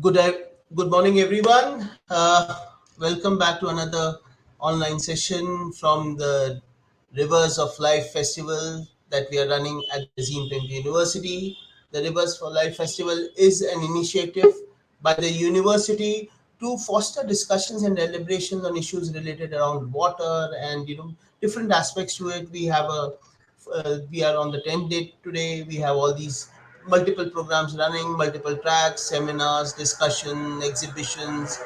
Good, good morning, everyone. Welcome back to another online session from the Rivers of Life Festival that we are running at the Azim Premji University. The Rivers for Life Festival is an initiative by the university to foster discussions and deliberations on issues related around water and different aspects to it. We are on the 10th date today. We have all these multiple programs running, multiple tracks, seminars, discussion, exhibitions,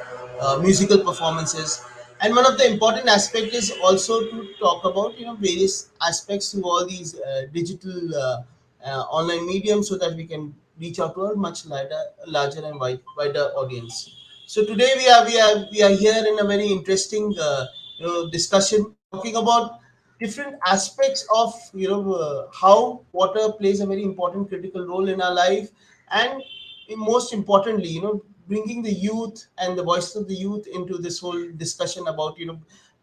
musical performances. And one of the important aspects is also to talk about various aspects to all these digital online mediums so that we can reach out to a much larger and wider audience. So today we are here in a very interesting discussion talking about different aspects of how water plays a very important critical role in our life, and most importantly, bringing the youth and the voice of the youth into this whole discussion about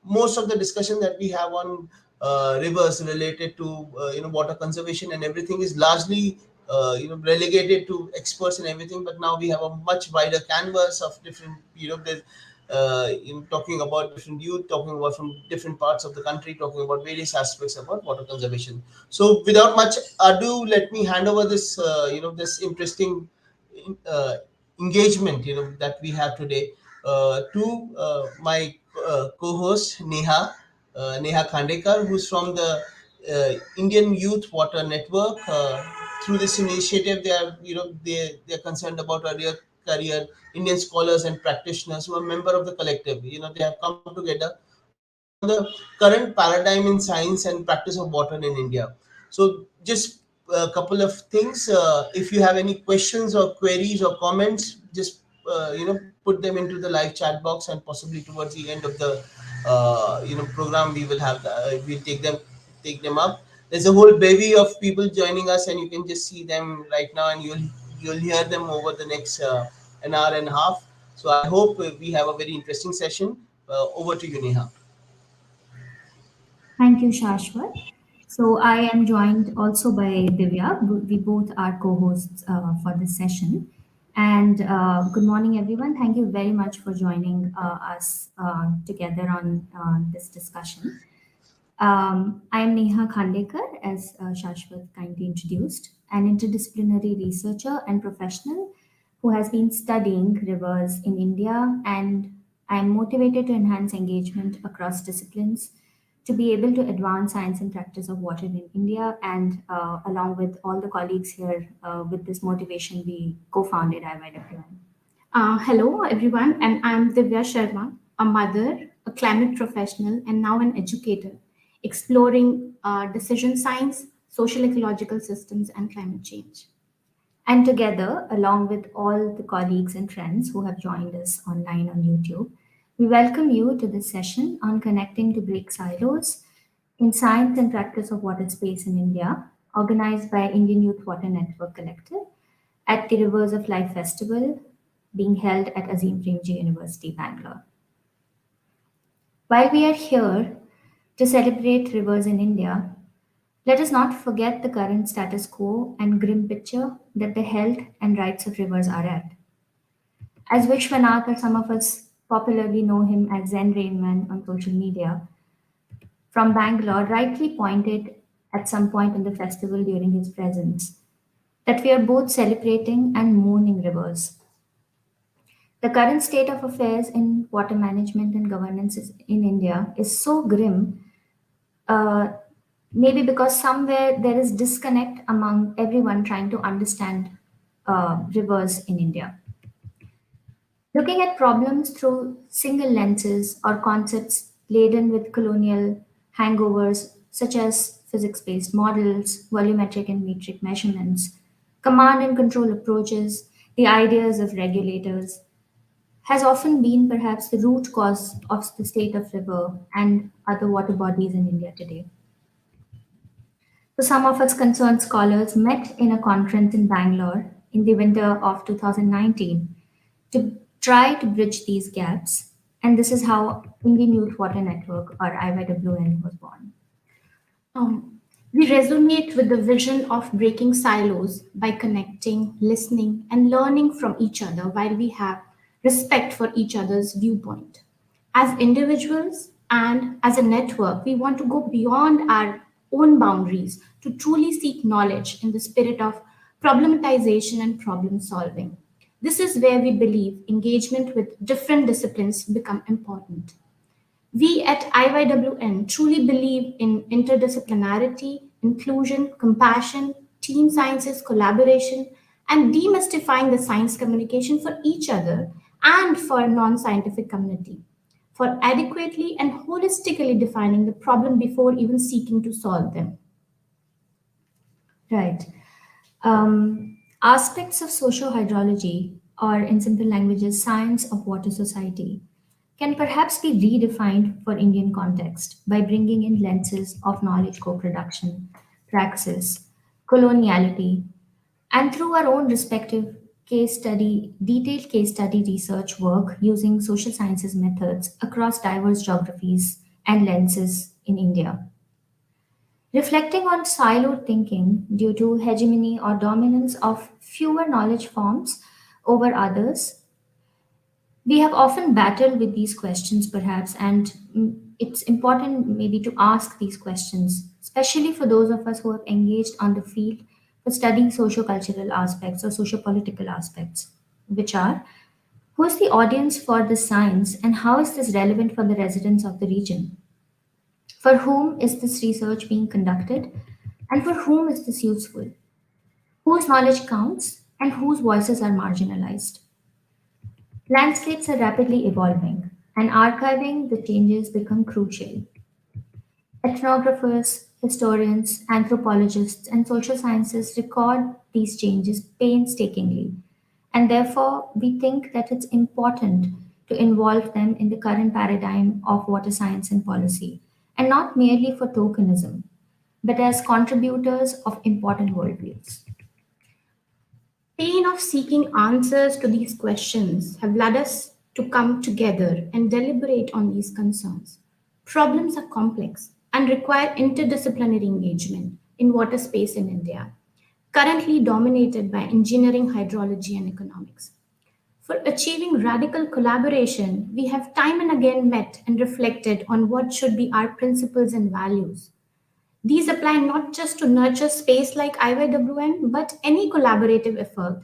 most of the discussion that we have on rivers related to water conservation and everything is largely relegated to experts and everything. But now we have a much wider canvas of different talking about different youth, talking about from different parts of the country, talking about various aspects about water conservation. So without much ado, let me hand over this this interesting uh, engagement that we have today to my co-host Neha Khandekar, who's from the Indian Youth Water Network. Through this initiative, they are they're concerned about earlier career Indian scholars and practitioners who are member of the collective. They have come together to work on the current paradigm in science and practice of water in India. So just a couple of things. If you have any questions or queries or comments, just put them into the live chat box, and possibly towards the end of the program we will have we'll take them up. There's a whole bevy of people joining us, and you can just see them right now, and you'll hear them over the next an hour and a half. So I hope we have a very interesting session. Over to you, Neha. Thank you, Shashwat. So I am joined also by Divya. We both are co-hosts for this session. And good morning, everyone. Thank you very much for joining us together on this discussion. I am Neha Khandekar, as Shashwat kindly introduced, an interdisciplinary researcher and professional who has been studying rivers in India, and I am motivated to enhance engagement across disciplines to be able to advance science and practice of water in India. And along with all the colleagues here, with this motivation, we co-founded IYWN. Hello, everyone, and I'm Divya Sharma, a mother, a climate professional, and now an educator, exploring decision science, social ecological systems, and climate change. And together, along with all the colleagues and friends who have joined us online on YouTube, we welcome you to this session on connecting to break silos in science and practice of water space in India, organized by Indian Youth Water Network Collective at the Rivers of Life Festival being held at Azim Premji University, Bangalore. While we are here to celebrate rivers in India, let us not forget the current status quo and grim picture that the health and rights of rivers are at. As Vishwanath, or some of us popularly know him as Zen Rainman on social media, from Bangalore, rightly pointed at some point in the festival during his presence, that we are both celebrating and mourning rivers. The current state of affairs in water management and governance in India is so grim, uh, maybe because somewhere there is disconnect among everyone trying to understand rivers in India. Looking at problems through single lenses or concepts laden with colonial hangovers, such as physics based models, volumetric and metric measurements, command and control approaches, the ideas of regulators, has often been perhaps the root cause of the state of river and other water bodies in India today. So, some of us concerned scholars met in a conference in Bangalore in the winter of 2019 to try to bridge these gaps. And this is how Indian Youth Water Network, or IYWN, was born. Um, We resonate with the vision of breaking silos by connecting, listening, and learning from each other while we have respect for each other's viewpoint. As individuals and as a network, we want to go beyond our own boundaries to truly seek knowledge in the spirit of problematization and problem solving. This is where we believe engagement with different disciplines become important. We at IYWN truly believe in interdisciplinarity, inclusion, compassion, team sciences, collaboration, and demystifying the science communication for each other and for non-scientific community, for adequately and holistically defining the problem before even seeking to solve them. Right. Aspects of socio-hydrology, or in simple languages, science of water society, can perhaps be redefined for Indian context by bringing in lenses of knowledge co-production, praxis, coloniality, and through our own respective detailed case study research work using social sciences methods across diverse geographies and lenses in India. Reflecting on siloed thinking due to hegemony or dominance of fewer knowledge forms over others, we have often battled with these questions, perhaps, and it's important maybe to ask these questions, especially for those of us who have engaged on the field for studying socio-cultural aspects or socio-political aspects, which are who is the audience for this science and how is this relevant for the residents of the region? For whom is this research being conducted and for whom is this useful? Whose knowledge counts and whose voices are marginalized? Landscapes are rapidly evolving, and archiving the changes become crucial. Ethnographers, historians, anthropologists, and social sciences record these changes painstakingly, and therefore we think that it's important to involve them in the current paradigm of water science and policy, and not merely for tokenism, but as contributors of important worldviews. Pain of seeking answers to these questions have led us to come together and deliberate on these concerns. Problems are complex and require interdisciplinary engagement in water space in India, currently dominated by engineering, hydrology, and economics. For achieving radical collaboration, we have time and again met and reflected on what should be our principles and values. These apply not just to nurture space like IYWN, but any collaborative effort,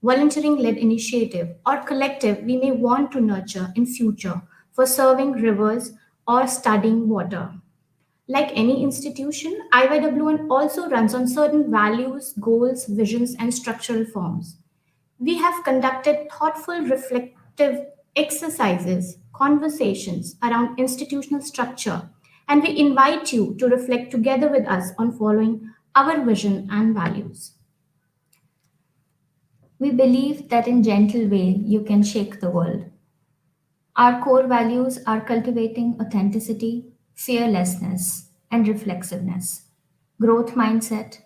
volunteering led initiative, or collective we may want to nurture in future for serving rivers or studying water. Like any institution, IYWN also runs on certain values, goals, visions, and structural forms. We have conducted thoughtful, reflective exercises, conversations around institutional structure, and we invite you to reflect together with us on following our vision and values. We believe that in gentle way you can shake the world. Our core values are cultivating authenticity, fearlessness, and reflexiveness, growth mindset,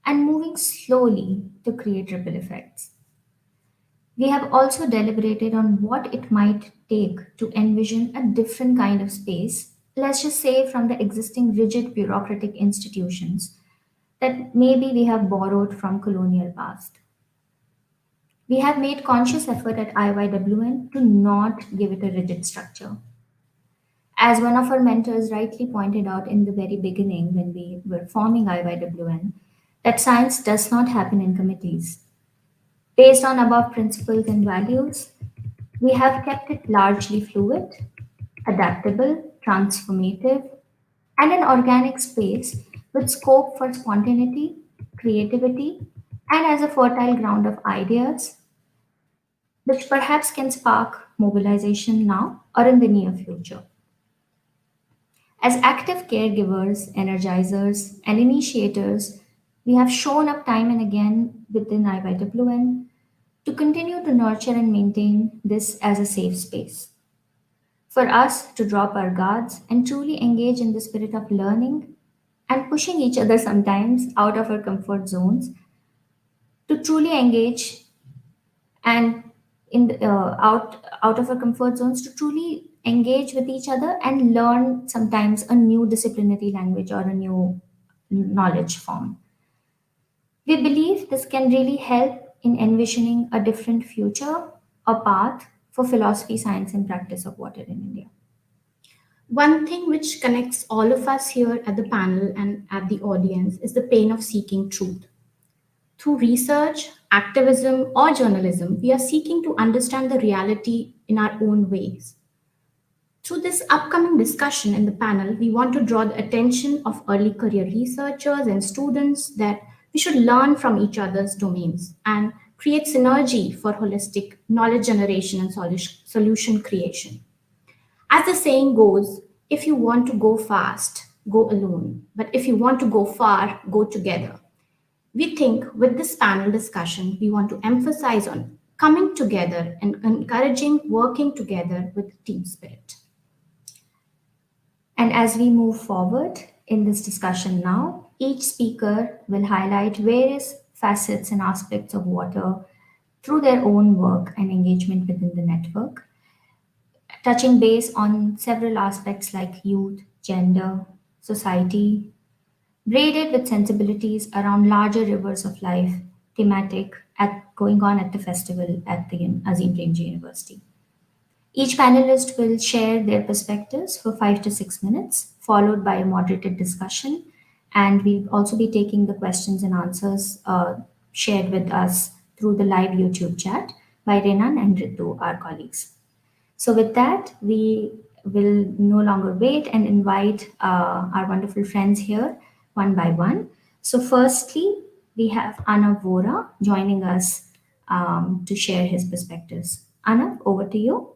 and moving slowly to create ripple effects. We have also deliberated on what it might take to envision a different kind of space, let's just say from the existing rigid bureaucratic institutions that maybe we have borrowed from colonial past. We have made conscious effort at IYWN to not give it a rigid structure. As one of our mentors rightly pointed out in the very beginning when we were forming IYWN, that science does not happen in committees. Based on above principles and values, we have kept it largely fluid, adaptable, transformative, and an organic space with scope for spontaneity, creativity, and as a fertile ground of ideas, which perhaps can spark mobilization now or in the near future. As active caregivers, energizers, and initiators, we have shown up time and again within IYWN to continue to nurture and maintain this as a safe space. For us to drop our guards and truly engage in the spirit of learning and pushing each other sometimes out of our comfort zones, to truly engage and out of our comfort zones to truly engage with each other and learn sometimes a new disciplinary language or a new knowledge form. We believe this can really help in envisioning a different future, a path for philosophy, science, and practice of water in India. One thing which connects all of us here at the panel and at the audience is the pain of seeking truth. Through research, activism, or journalism, we are seeking to understand the reality in our own ways. Through this upcoming discussion in the panel, we want to draw the attention of early career researchers and students that we should learn from each other's domains and create synergy for holistic knowledge generation and solution creation. As the saying goes, if you want to go fast, go alone. But if you want to go far, go together. We think with this panel discussion, we want to emphasize on coming together and encouraging working together with team spirit. And as we move forward in this discussion now, each speaker will highlight various facets and aspects of water through their own work and engagement within the network, touching base on several aspects like youth, gender, society, braided with sensibilities around larger rivers of life thematic going on at the festival at the Azim Premji University. Each panelist will share their perspectives for 5 to 6 minutes, followed by a moderated discussion. And we'll also be taking the questions and answers shared with us through the live YouTube chat by Renan and Ritu, our colleagues. So, with that, we will no longer wait and invite our wonderful friends here one by one. So, firstly, we have Anav Vora joining us to share his perspectives. Anav, over to you.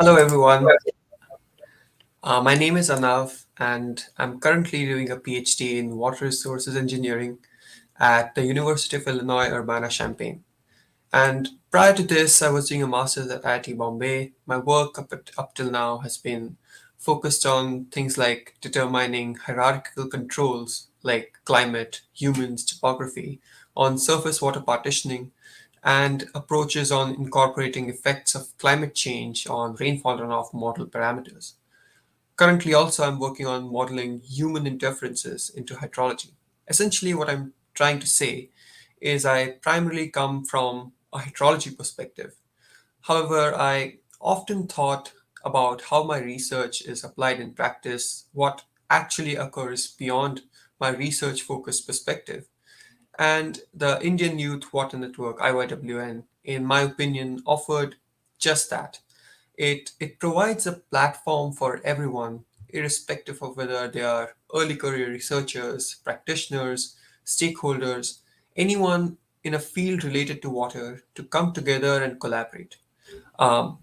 Hello, everyone. My name is Anav, and I'm currently doing a PhD in water resources engineering at the University of Illinois Urbana-Champaign. And prior to this, I was doing a master's at IIT Bombay. My work up till now has been focused on things like determining hierarchical controls like climate, humans, topography, on surface water partitioning, and approaches on incorporating effects of climate change on rainfall runoff model parameters. Currently, also, I'm working on modeling human interferences into hydrology. Essentially, what I'm trying to say is I primarily come from a hydrology perspective. However, I often thought about how my research is applied in practice, what actually occurs beyond my research focused perspective. And the Indian Youth Water Network, IYWN, in my opinion, offered just that. It provides a platform for everyone, irrespective of whether they are early career researchers, practitioners, stakeholders, anyone in a field related to water to come together and collaborate.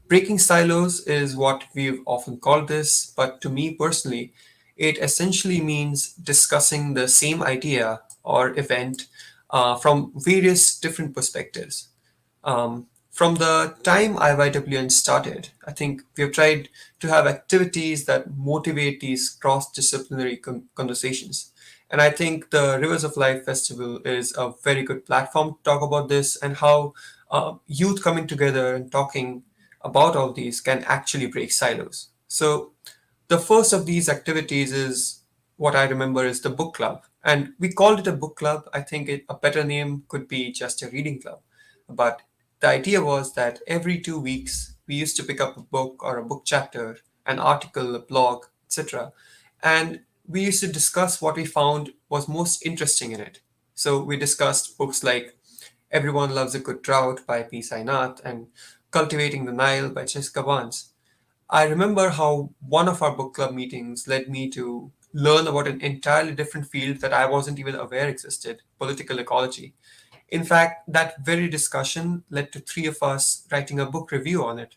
Breaking silos is what we've often called this, but to me personally, it essentially means discussing the same idea or event from various different perspectives. From the time IYWN started, I think we have tried to have activities that motivate these cross-disciplinary conversations. And I think the Rivers of Life Festival is a very good platform to talk about this and how youth coming together and talking about all these can actually break silos. So the first of these activities is what I remember is the book club. And we called it a book club. I think a better name could be just a reading club. But the idea was that every 2 weeks, we used to pick up a book or a book chapter, an article, a blog, etc. And we used to discuss what we found was most interesting in it. So we discussed books like Everyone Loves a Good Drought by P. Sainath and Cultivating the Nile by Jessica Barnes. I remember how one of our book club meetings led me to learn about an entirely different field that I wasn't even aware existed, political ecology. In fact, that very discussion led to three of us writing a book review on it,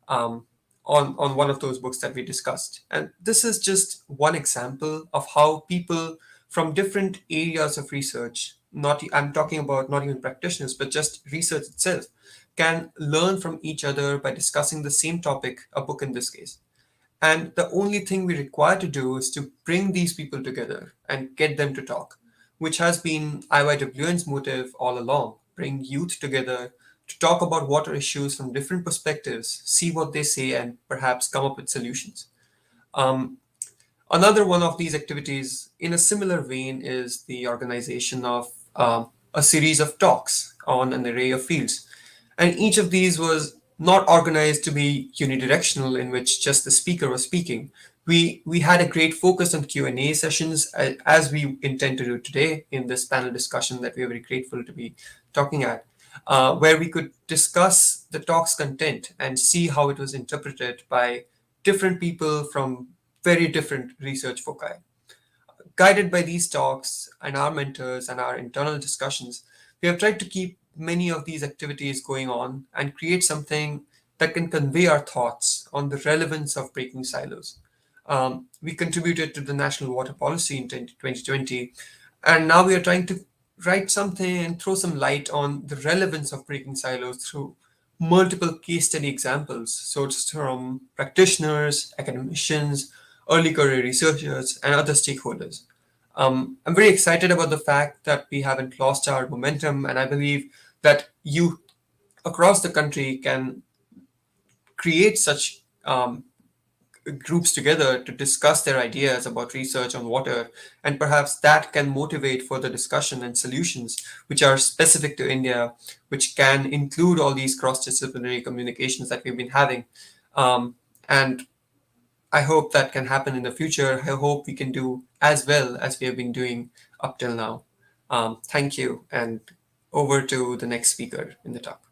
um, on one of those books that we discussed. And this is just one example of how people from different areas of research, not I'm talking about not even practitioners, but just research itself, can learn from each other by discussing the same topic, a book in this case. And the only thing we require to do is to bring these people together and get them to talk, which has been IYWN's motive all along: bring youth together, to talk about water issues from different perspectives, see what they say, and perhaps come up with solutions. Um, Another one of these activities, in a similar vein, is the organization of a series of talks on an array of fields. And each of these was not organized to be unidirectional, in which just the speaker was speaking. We had a great focus on Q&A sessions, as we intend to do today in this panel discussion that we are very grateful to be talking at, where we could discuss the talk's content and see how it was interpreted by different people from very different research foci. Guided by these talks and our mentors and our internal discussions, we have tried to keep many of these activities going on and create something that can convey our thoughts on the relevance of breaking silos. We contributed to the National Water Policy in 2020, and now we are trying to write something and throw some light on the relevance of breaking silos through multiple case study examples sourced from practitioners, academicians, early career researchers, and other stakeholders. I'm very excited about the fact that we haven't lost our momentum, and I believe that youth across the country can create such groups together to discuss their ideas about research on water, and perhaps that can motivate further discussion and solutions which are specific to India, which can include all these cross-disciplinary communications that we've been having. And I hope that can happen in the future. I hope we can do as well as we have been doing up till now. Thank you, and over to the next speaker in the talk.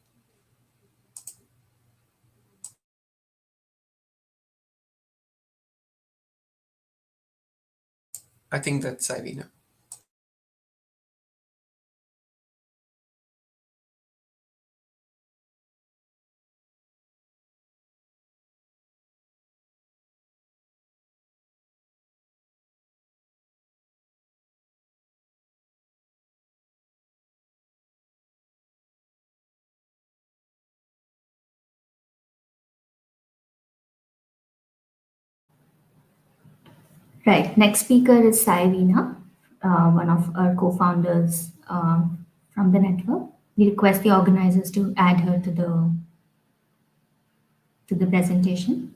I think that's Ivina. Right. Next speaker is Saivina, one of our co-founders from the network. We request the organizers to add her to the presentation.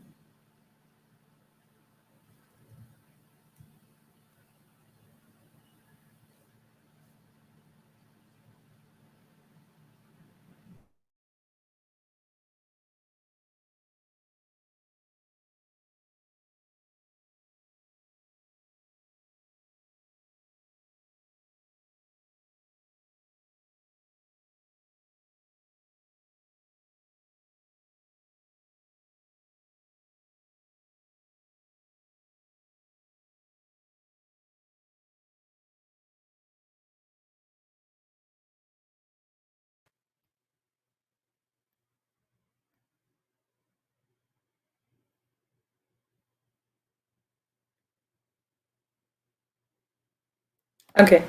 Okay.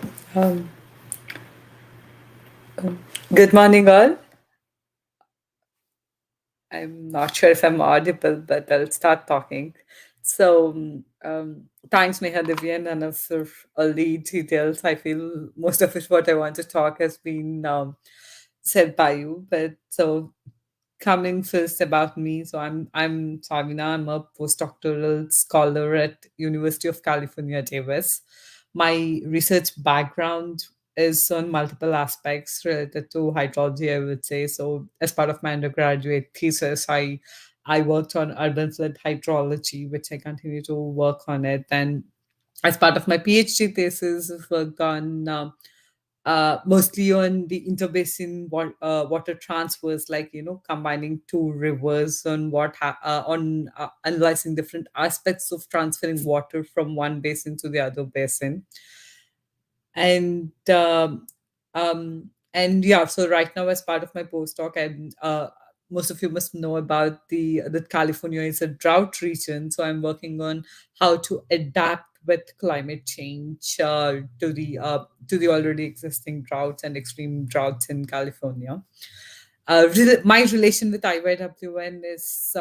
Good morning, all. I'm not sure if I'm audible, but I'll start talking. So, thanks, Neha, Divya, and Anna for all the details. I feel most of it, what I want to talk, has been said by you. But so, coming first about me, so I'm Savina. I'm a postdoctoral scholar at University of California, Davis. My research background is on multiple aspects related to hydrology, I would say. So as part of my undergraduate thesis, I worked on urban flood hydrology, which I continue to work on it. And as part of my PhD thesis, I've worked on mostly on the interbasin water transfers, like combining two rivers on on analyzing different aspects of transferring water from one basin to the other basin. And and yeah, so right now, as part of my postdoc, I'm most of you must know about the that California is a drought region, so I'm working on how to adapt with climate change to the already existing droughts and extreme droughts in California. My relation with IYWN is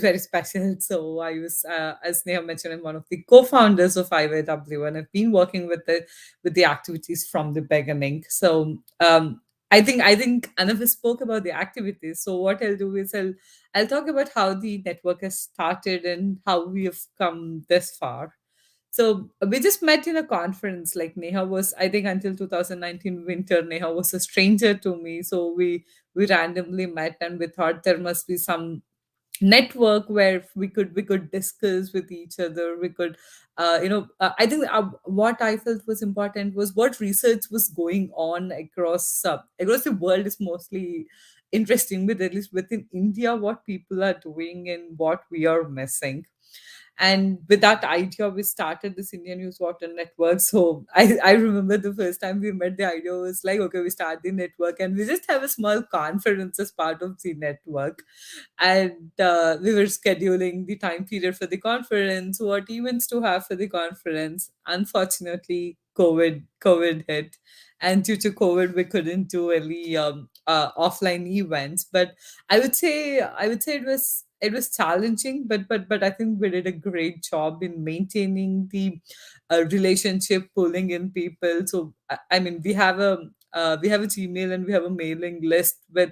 very special. So I was, as Neha mentioned, I'm one of the co-founders of IYWN. I've been working with the activities from the beginning. So I think Anav spoke about the activities. So what I'll do is I'll talk about how the network has started and how we have come this far. So we just met in a conference. Like Neha was, I think, until 2019 winter, Neha was a stranger to me. So we randomly met, and we thought there must be some network where we could discuss with each other. We could I think what I felt was important was what research was going on across the world is mostly interesting, but at least within India, what people are doing and what we are missing. And with that idea, we started this Indian Youth Water Network. So I remember the first time we met, the idea was like, okay, we start the network and we just have a small conference as part of the network. And we were scheduling the time period for the conference, what events to have for the conference. Unfortunately, COVID hit, and due to COVID, we couldn't do any offline events. But I would say it was challenging, but I think we did a great job in maintaining the relationship, pulling in people. So I mean, we have a Gmail and we have a mailing list with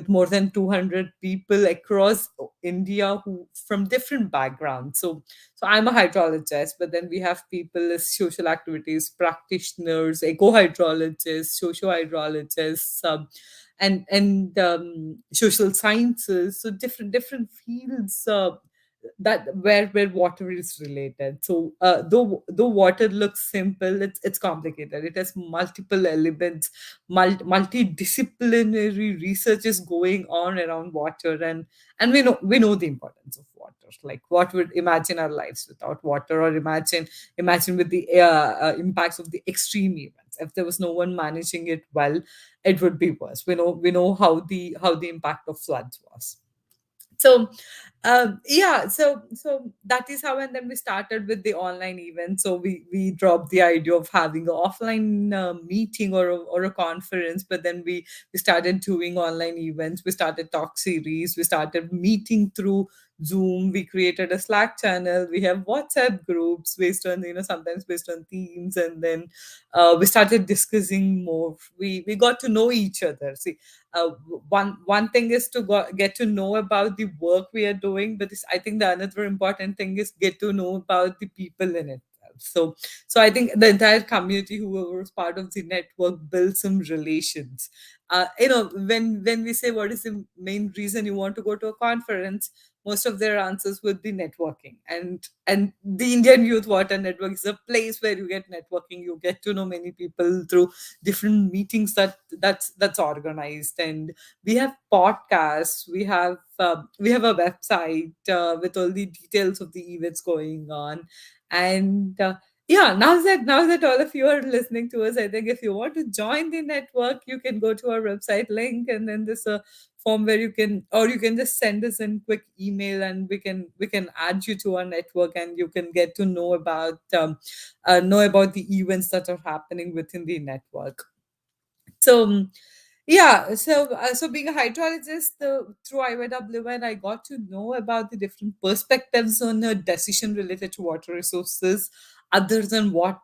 more than 200 people across India who from different backgrounds. So I'm a hydrologist, but then we have people as social activities practitioners, eco hydrologists, socio hydrologists, and social sciences. So different fields that where water is related. So though water looks simple, it's complicated. It has multiple elements, multidisciplinary research is going on around water, and we know the importance of water. Like, what would imagine our lives without water, or imagine with the impacts of the extreme events. If there was no one managing it well, it would be worse. We know how the impact of floods was. So yeah, so that is how. And then we started with the online event. So we dropped the idea of having an offline meeting or a conference, but then we started doing online events. We started talk series, we started meeting through Zoom. We created a Slack channel, we have WhatsApp groups based on, sometimes based on themes. And then we started discussing more. We got to know each other. See, one thing is to get to know about the work we are doing, but I think the another important thing is get to know about the people in it. So I think the entire community who was part of the network built some relations. When we say what is the main reason you want to go to a conference, most of their answers would be networking. And the Indian Youth Water Network is a place where you get networking. You get to know many people through different meetings that's organized. And we have podcasts, we have a website with all the details of the events going on. And yeah, now that all of you are listening to us, I think if you want to join the network, you can go to our website link, and then there's a form where you can just send us in quick email, and we can add you to our network, and you can get to know about the events that are happening within the network. So yeah, so being a hydrologist, through IYWN, I got to know about the different perspectives on a decision related to water resources, other than what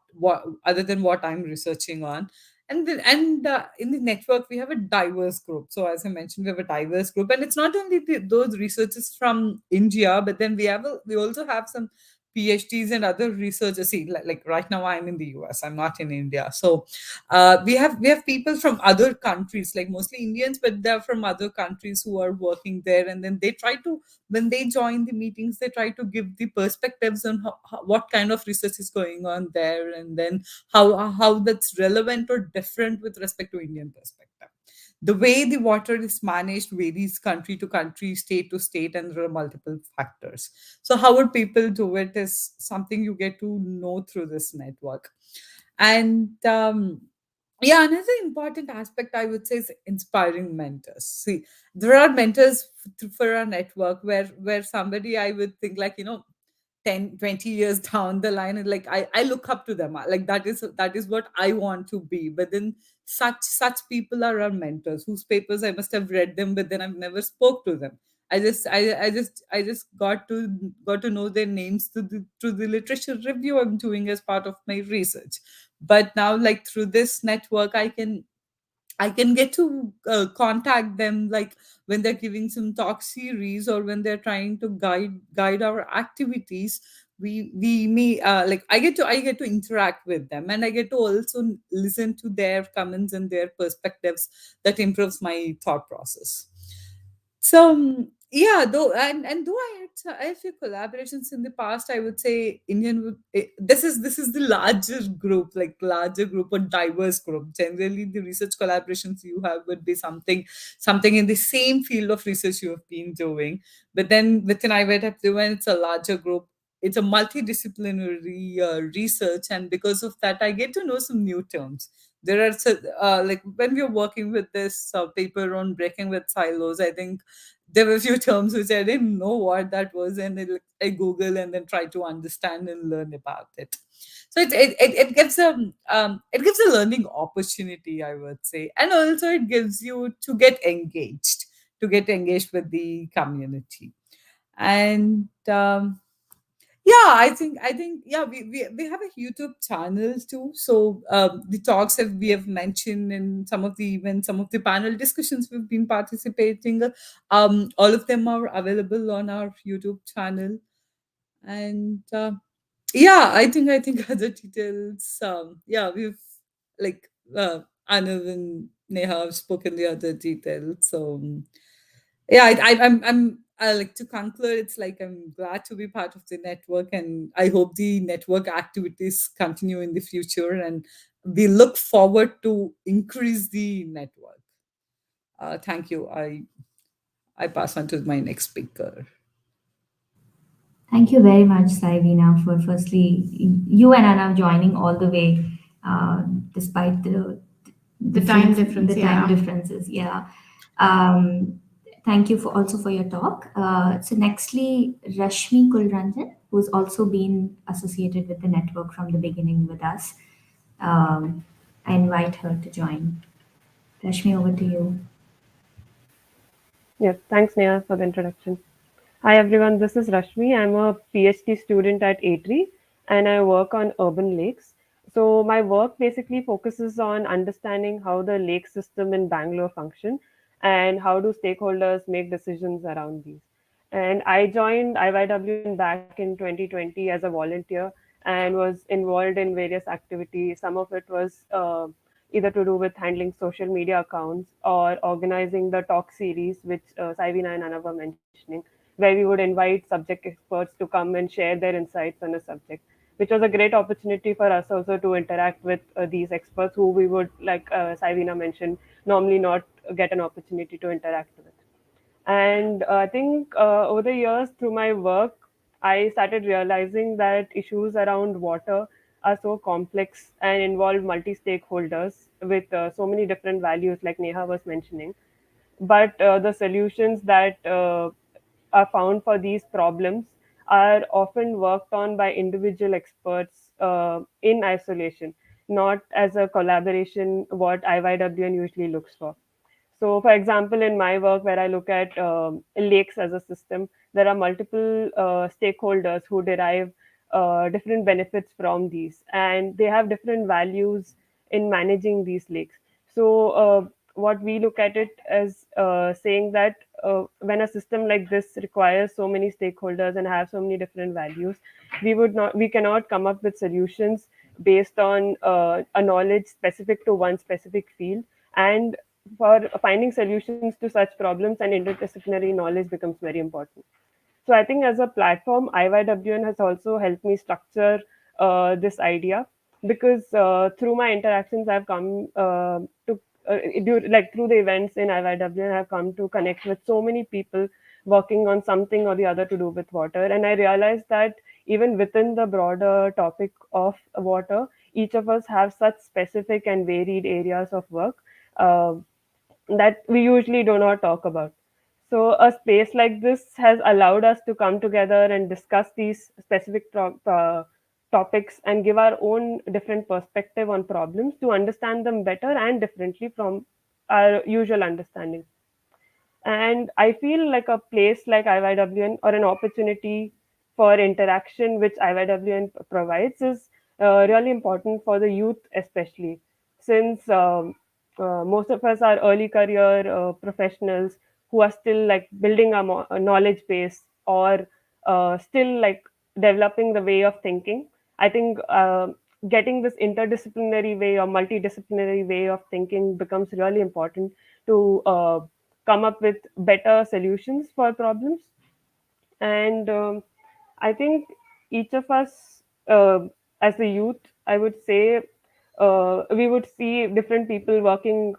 I'm researching on. And in the network, we have a diverse group. So as I mentioned, we have a diverse group, and it's not only those researchers from India, but then we also have some PhDs and other researchers. See, like right now, I'm in the US. I'm not in India. So we have people from other countries, like mostly Indians, but they're from other countries who are working there. And then they try to, when they join the meetings, they try to give the perspectives on what kind of research is going on there, and then how that's relevant or different with respect to Indian perspective. The way the water is managed varies country to country, state to state, and there are multiple factors. So how would people do it is something you get to know through this network. And yeah, another important aspect I would say is inspiring mentors. See, there are mentors for our network where somebody I would think, like, 10, 20 years down the line, and like I look up to them. Like, that is what I want to be. But then such people are our mentors, whose papers I must have read them, but then I've never spoke to them. I just got to know their names through the literature review I'm doing as part of my research. But now, like, through this network, I can get to contact them, like when they're giving some talk series or when they're trying to guide our activities. We may like I get to interact with them, and I get to also listen to their comments and their perspectives. That improves my thought process. So yeah, though, and though I had a few collaborations in the past, I would say this is the larger group, like larger group or diverse group. Generally, the research collaborations you have would be something in the same field of research you have been doing. But then within IYWN, it's a larger group. It's a multidisciplinary research, and because of that, I get to know some new terms. There are like when we are working with this paper on breaking with silos, I think there were a few terms which I didn't know what that was, and I Google and then try to understand and learn about it. So it gives a learning opportunity, I would say, and also it gives you to get engaged with the community. And yeah, I think yeah, we have a YouTube channel too. So the talks have we have mentioned in some of the events, some of the panel discussions we've been participating. All of them are available on our YouTube channel. And yeah, I think other details. Yeah, we've like Anav and Neha have spoken the other details. So yeah, I like to conclude. It's like I'm glad to be part of the network, and I hope the network activities continue in the future. And we look forward to increase the network. Thank you. I pass on to my next speaker. Thank you very much, Saivina, for firstly you and Anna joining all the way, despite The time difference, the time yeah. differences. Yeah. Um, Thank you for also for your talk. So nextly, Rashmi Kulranjan, who's also been associated with the network from the beginning with us. Um, I invite her to join. Rashmi, over to you. Yes, thanks Neha for the introduction. Hi everyone, this is Rashmi. I'm a PhD student at A3 and I work on urban lakes. So my work basically focuses on understanding how the lake system in Bangalore function and how do stakeholders make decisions around these. And I joined IYWN back in 2020 as a volunteer and was involved in various activities. Some of it was either to do with handling social media accounts or organizing the talk series, which Saivina and Anna were mentioning, where we would invite subject experts to come and share their insights on a subject, which was a great opportunity for us also to interact with these experts who we would, like Saivina mentioned, normally not get an opportunity to interact with. And I think over the years, through my work, I started realizing that issues around water are so complex and involve multi stakeholders with so many different values, like Neha was mentioning. But the solutions that are found for these problems are often worked on by individual experts in isolation, not as a collaboration, what IYWN usually looks for. So, for example, in my work, where I look at lakes as a system, there are multiple stakeholders who derive different benefits from these, and they have different values in managing these lakes. So, what we look at it as saying that when a system like this requires so many stakeholders and have so many different values, we cannot come up with solutions based on a knowledge specific to one specific field, and for finding solutions to such problems and interdisciplinary knowledge becomes very important. So I think as a platform, IYWN has also helped me structure this idea, because through my interactions, I've come to like through the events in IYWN, I've come to connect with so many people working on something or the other to do with water, and I realized that even within the broader topic of water, each of us have such specific and varied areas of work. Uh, that we usually do not talk about. So, a space like this has allowed us to come together and discuss these specific topics and give our own different perspective on problems to understand them better and differently from our usual understanding. And I feel like a place like IYWN, or an opportunity for interaction which IYWN provides, is really important for the youth, especially since most of us are early career professionals who are still like building a knowledge base, or still like developing the way of thinking. I think getting this interdisciplinary way or multidisciplinary way of thinking becomes really important to come up with better solutions for problems. And I think each of us, as a youth, I would say, we would see different people working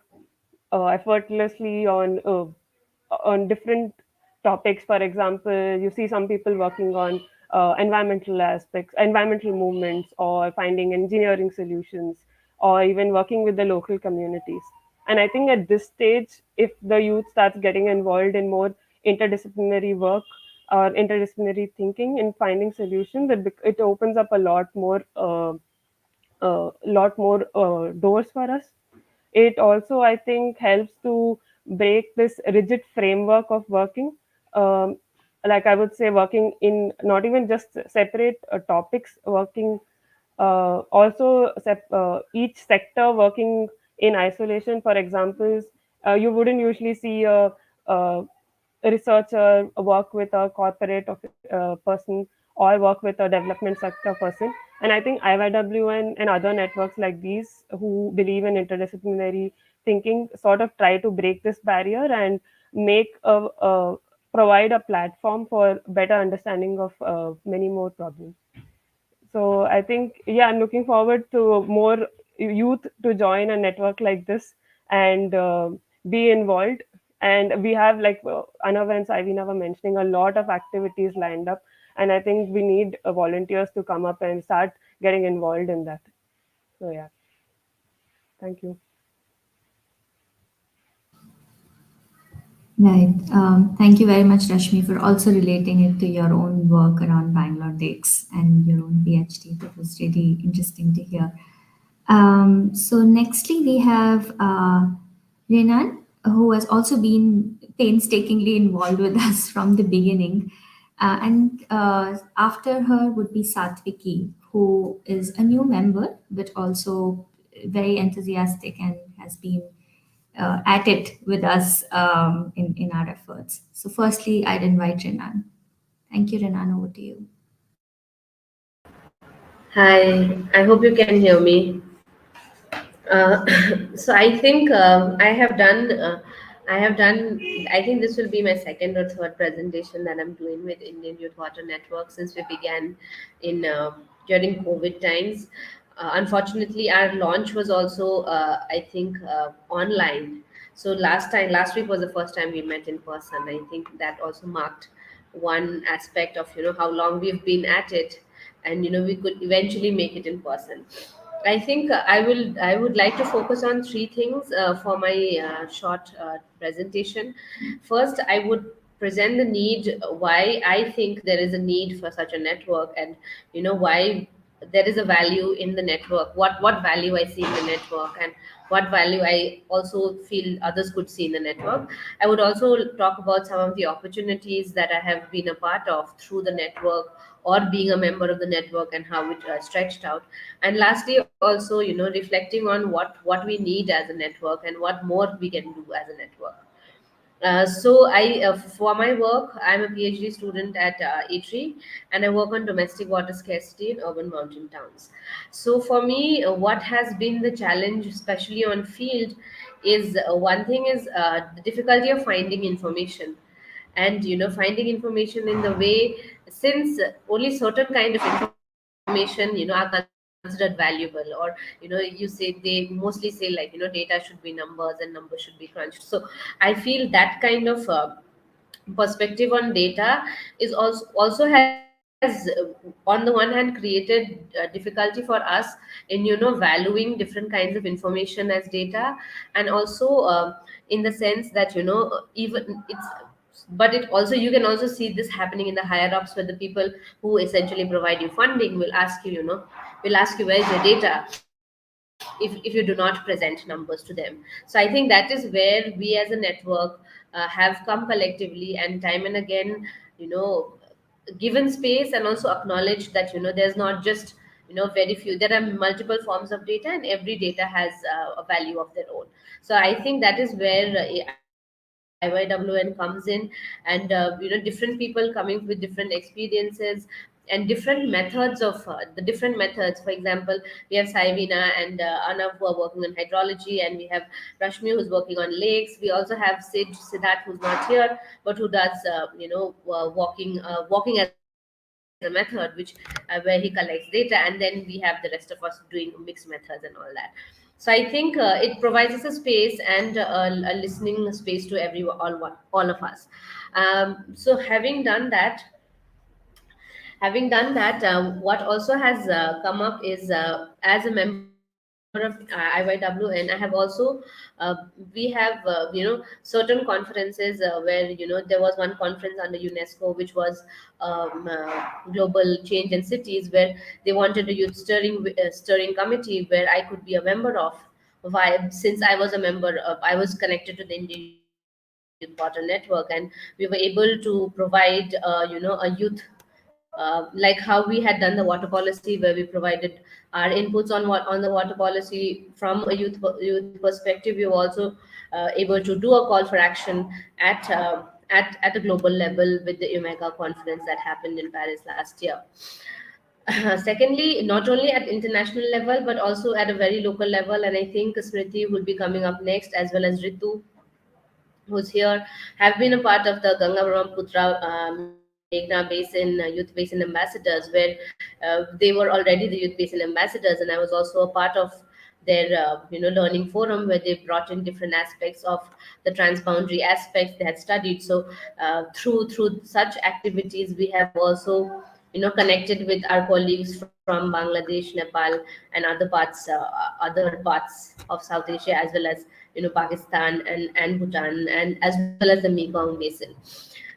effortlessly on different topics. For example, you see some people working on environmental aspects, environmental movements, or finding engineering solutions, or even working with the local communities. And I think at this stage, if the youth starts getting involved in more interdisciplinary work or interdisciplinary thinking in finding solutions, it opens up a lot more doors for us. It also, I think, helps to break this rigid framework of working. Um, like I would say, working in not even just separate topics, working also each sector working in isolation. For example, you wouldn't usually see a researcher work with a corporate person, or work with a development sector person. And I think IYWN and other networks like these who believe in interdisciplinary thinking sort of try to break this barrier and make provide a platform for better understanding of many more problems. So I think, yeah, I'm looking forward to more youth to join a network like this and be involved. And we have, like Anav and Saivina were mentioning, a lot of activities lined up. And I think we need volunteers to come up and start getting involved in that. So yeah, thank you. Right. Thank you very much, Rashmi, for also relating it to your own work around Bangalore Lakes and your own PhD. That was really interesting to hear. So nextly, we have Renan, who has also been painstakingly involved with us from the beginning. And after her would be Satviki, who is a new member, but also very enthusiastic and has been at it with us in our efforts. So firstly, I'd invite Renan. Thank you, Renan. Over to you. Hi, I hope you can hear me. Uh, so I think I have done. I think this will be my second or third presentation that I'm doing with Indian Youth Water Network since we began in during COVID times. Unfortunately, our launch was also, I think, online. So last week was the first time we met in person. I think that also marked one aspect of how long we've been at it, and we could eventually make it in person. I think I would like to focus on three things for my short presentation. First, I would present the need, why I think there is a need for such a network, and why there is a value in the network. What value I see in the network, and what value I also feel others could see in the network. I would also talk about some of the opportunities that I have been a part of through the network, or being a member of the network, and how it stretched out. And lastly, also reflecting on what we need as a network, and what more we can do as a network. For my work, I'm a PhD student at ITRI, and I work on domestic water scarcity in urban mountain towns. So for me, what has been the challenge, especially on field, is one thing is the difficulty of finding information, and finding information in the way, since only certain kind of information are considered valuable, or they mostly say, like data should be numbers, and numbers should be crunched. So I feel that kind of perspective on data is also has on the one hand created difficulty for us in valuing different kinds of information as data. And also in the sense that even it's but it also, you can also see this happening in the higher ups, where the people who essentially provide you funding will ask you where is your data, if you do not present numbers to them. So I think that is where we as a network have come collectively, and time and again, you know given space, and also acknowledged that there's not just very few. There are multiple forms of data, and every data has a value of their own. So I think that is where IYWN comes in, and different people coming with different experiences and different methods of the different methods. For example, we have Saivina and Arnav who are working on hydrology, and we have Rashmi who's working on lakes. We also have Siddharth who's not here, but who does walking as a method, where he collects data, and then we have the rest of us doing mixed methods and all that. So I think it provides us a space and a listening space to all of us. So having done that, what also has come up is, as a member of IYWN, I have also we have certain conferences where there was one conference under UNESCO, which was global change in cities, where they wanted a youth steering committee where I could be a member of. Why? Since I was a member, I was connected to the Indian Youth Water Network, and we were able to provide a youth, like how we had done the water policy, where we provided our inputs on the water policy from a youth perspective. We were also able to do a call for action at a global level with the Omega conference that happened in Paris last year. Secondly, not only at international level but also at a very local level, and I think Smriti will be coming up next, as well as Ritu, who's here, have been a part of the Ganga Brahmaputra Meghna Basin Youth Basin Ambassadors, where they were already the Youth Basin Ambassadors, and I was also a part of their learning forum, where they brought in different aspects of the transboundary aspects they had studied. So through such activities, we have also connected with our colleagues from Bangladesh, Nepal, and other parts of South Asia, as well as Pakistan and Bhutan, and as well as the Mekong Basin.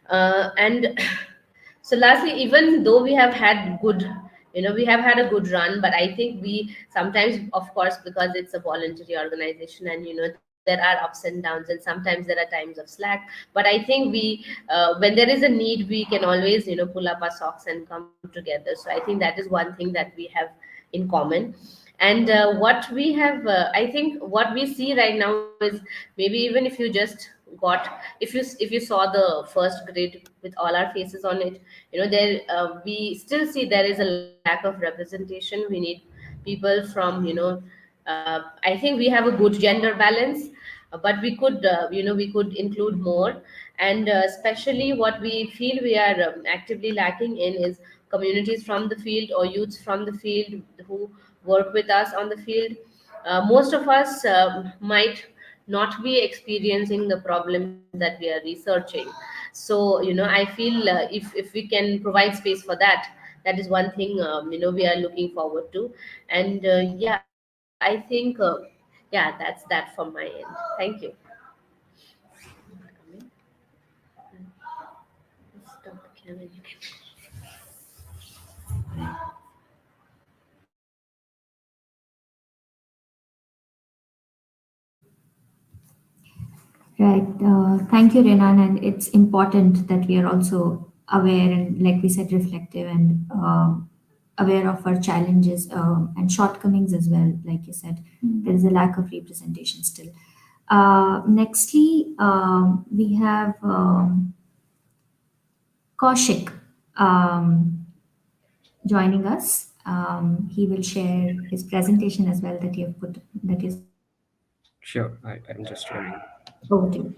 And so lastly, even though we have had a good run, but I think we sometimes, of course, because it's a voluntary organization, and there are ups and downs, and sometimes there are times of slack. But I think when there is a need, we can always pull up our socks and come together. So I think that is one thing that we have in common. And what we have I think what we see right now is, maybe even if you just got if you saw the first grid with all our faces on it, there we still see there is a lack of representation. We need people from I think we have a good gender balance, but we could include more. And especially what we feel we are actively lacking in is communities from the field, or youths from the field who work with us on the field. Most of us might not be experiencing the problems that we are researching. So I feel, if we can provide space for that, that is one thing we are looking forward to. And yeah, I think yeah, that's that from my end. Thank you. Stop the camera. Right. Thank you, Renan. And it's important that we are also aware and, like we said, reflective and aware of our challenges and shortcomings as well. Like you said, there is a lack of representation still. Nextly, we have Kaushik joining us. He will share his presentation as well that you have put that is Sure, I'm just running. over to you.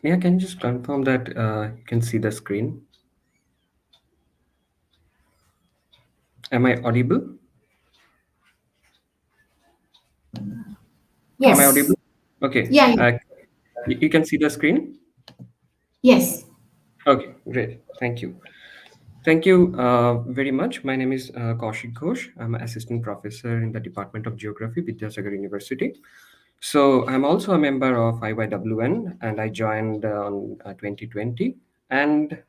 Yeah, can you just confirm that you can see the screen? Am I audible? Am I Yes. audible? Okay. Yeah, yeah. You can see the screen? Yes. Okay, great. Thank you. Thank you very much. My name is Kaushik Ghosh. I'm an assistant professor in the Department of Geography, Vidyasagar University. So I'm also a member of IYWN, and I joined on 2020. And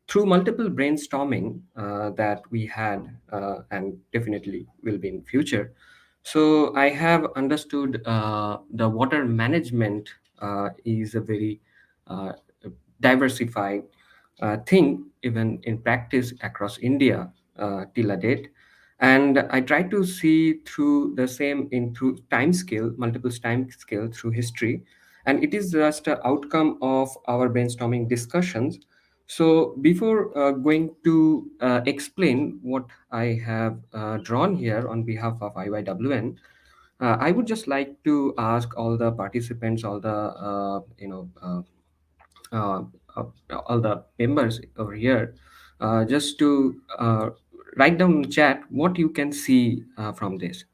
through multiple brainstorming that we had, and definitely will be in future, so I have understood the water management is a very uh, diversified thing even in practice across India till a date. And I try to see through the same in through time scale, multiple time scale through history, and it is just an outcome of our brainstorming discussions. So before going to explain what I have drawn here on behalf of IYWN, I would just like to ask all the participants, all the uh, uh, all the members over here, just to write down in the chat what you can see from this,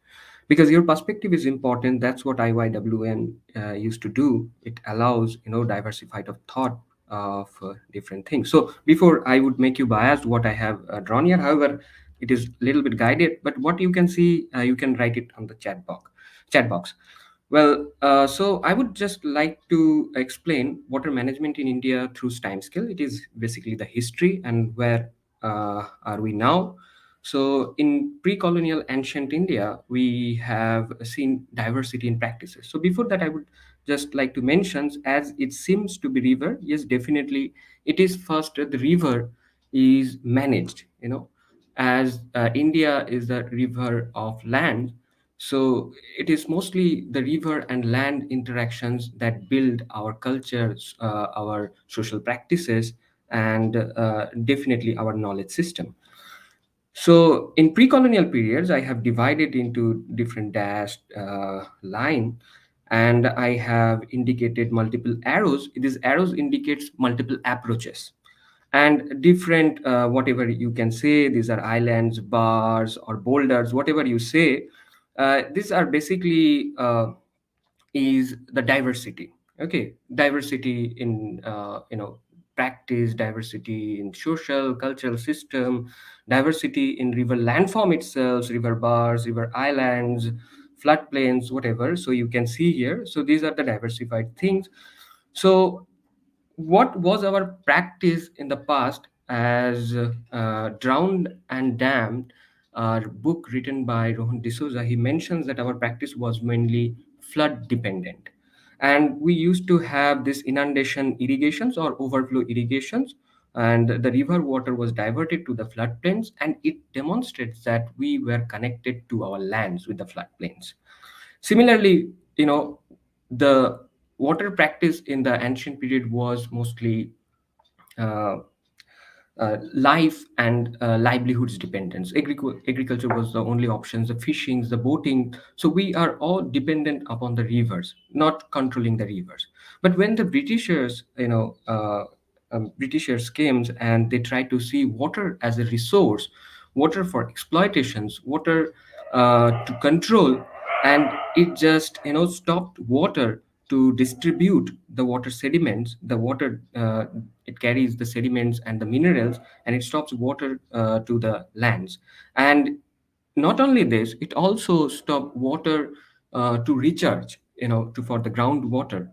because your perspective is important. That's what IYWN used to do. It allows diversified of thought of different things. So before I would make you biased what I have drawn here, however, it is a little bit guided, but what you can see, you can write it on the chat box. Well, so I would just like to explain water management in India through time scale. It is basically the history and where are we now. So in pre-colonial ancient India, we have seen diversity in practices. So before that, I would just like to mention, as it seems to be river, yes, definitely it is first the river is managed, as India is the river of land. So it is mostly the river and land interactions that build our cultures, our social practices, and definitely our knowledge system. So in pre-colonial periods, I have divided into different dashed line, and I have indicated multiple arrows. These arrows indicates multiple approaches and different whatever you can say. These are islands, bars, or boulders, whatever you say. These are basically is the diversity. Okay, diversity in practice, diversity in social cultural system, diversity in river landform itself, river bars, river islands, floodplains, whatever. So you can see here, so these are the diversified things. So what was our practice in the past, as Drowned and Damned, a book written by Rohan D'Souza, he mentions that our practice was mainly flood dependent. And we used to have this inundation irrigations or overflow irrigations, and the river water was diverted to the floodplains, and it demonstrates that we were connected to our lands with the floodplains. Similarly, the water practice in the ancient period was mostly uh, life and livelihoods dependence. Agriculture was the only options, the fishing, the boating. So we are all dependent upon the rivers, not controlling the rivers. But when the Britishers came and they tried to see water as a resource, water for exploitations, water to control, and it just stopped water to distribute the water sediments. The water, it carries the sediments and the minerals, and it stops water to the lands. And not only this, it also stopped water to recharge, to for the groundwater.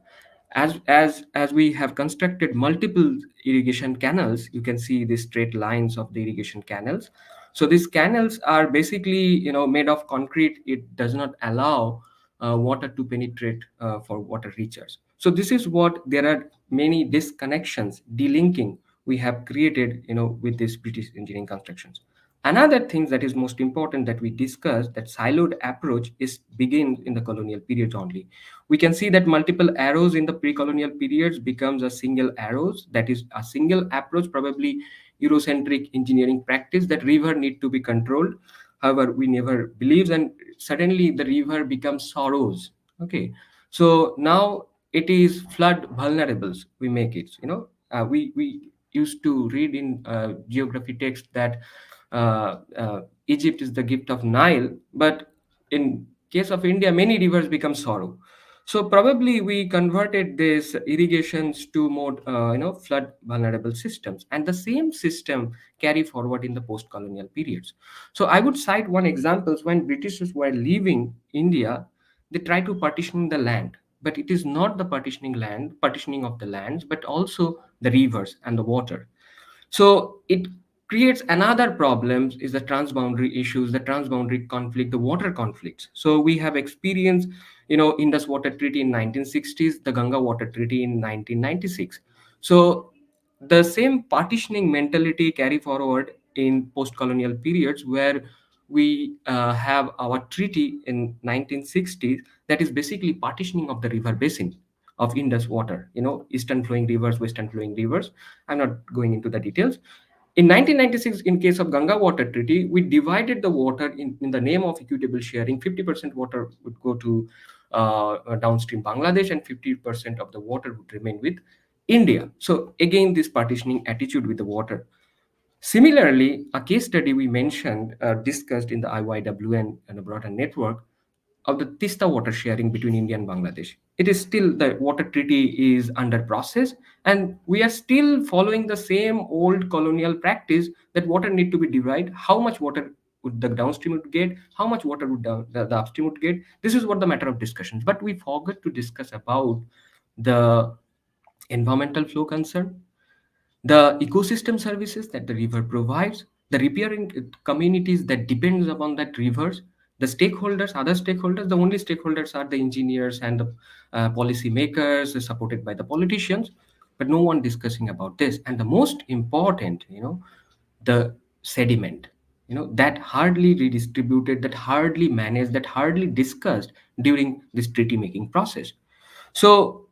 As we have constructed multiple irrigation canals, you can see the straight lines of the irrigation canals. So these canals are basically made of concrete. It does not allow water to penetrate for water recharge. So this is what there are many disconnections, delinking we have created with these British engineering constructions. Another thing that is most important that we discussed, that siloed approach is begins in the colonial period only. We can see that multiple arrows in the pre-colonial periods becomes a single arrows, that is a single approach, probably Eurocentric engineering practice, that river need to be controlled. However, we never believes, and suddenly the river becomes sorrows. Okay, so now it is flood vulnerables. We make it. We used to read in geography text that Egypt is the gift of Nile, but in case of India, many rivers become sorrow. So probably we converted these irrigations to more, flood vulnerable systems, and the same system carry forward in the post-colonial periods. So I would cite one example. When Britishers were leaving India, they tried to partition the land, but it is not the partitioning of the lands, but also the rivers and the water. So it creates another problems is the transboundary issues, the transboundary conflict, the water conflicts. So we have experienced Indus Water Treaty in 1960s, the Ganga Water Treaty in 1996. So the same partitioning mentality carry forward in post-colonial periods, where we have our treaty in 1960s that is basically partitioning of the river basin of Indus water, eastern flowing rivers, western flowing rivers. I'm not going into the details. In 1996, in case of Ganga Water Treaty, we divided the water in the name of equitable sharing. 50% water would go to downstream Bangladesh, and 50% of the water would remain with India. So again, this partitioning attitude with the water. Similarly, a case study we mentioned, discussed in the IYWN and a broader network of the Tista water sharing between India and Bangladesh. It is still, the water treaty is under process, and we are still following the same old colonial practice that water need to be divided. How much water would the downstream would get? How much water would the upstream would get? This is what the matter of discussions. But we forgot to discuss about the environmental flow concern, the ecosystem services that the river provides, the riparian communities that depends upon that rivers, the stakeholders, other stakeholders. The only stakeholders are the engineers and the policy makers, supported by the politicians, but no one discussing about this. And the most important, the sediment, that hardly redistributed, that hardly managed, that hardly discussed during this treaty making process. So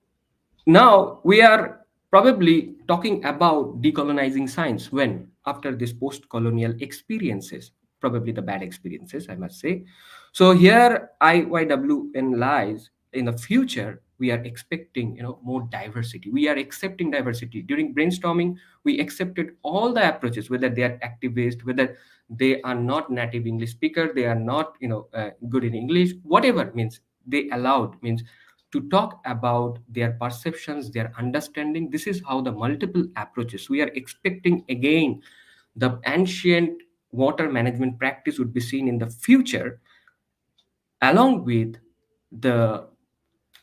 now we are probably talking about decolonizing science, when after this post-colonial experiences, probably the bad experiences, I must say. So here IYWN lies in the future. We are expecting, more diversity. We are accepting diversity. During brainstorming, we accepted all the approaches, whether they are activist, whether they are not native English speaker, they are not, good in English, whatever, means they allowed, means to talk about their perceptions, their understanding. This is how the multiple approaches. We are expecting again the ancient water management practice would be seen in the future, along with the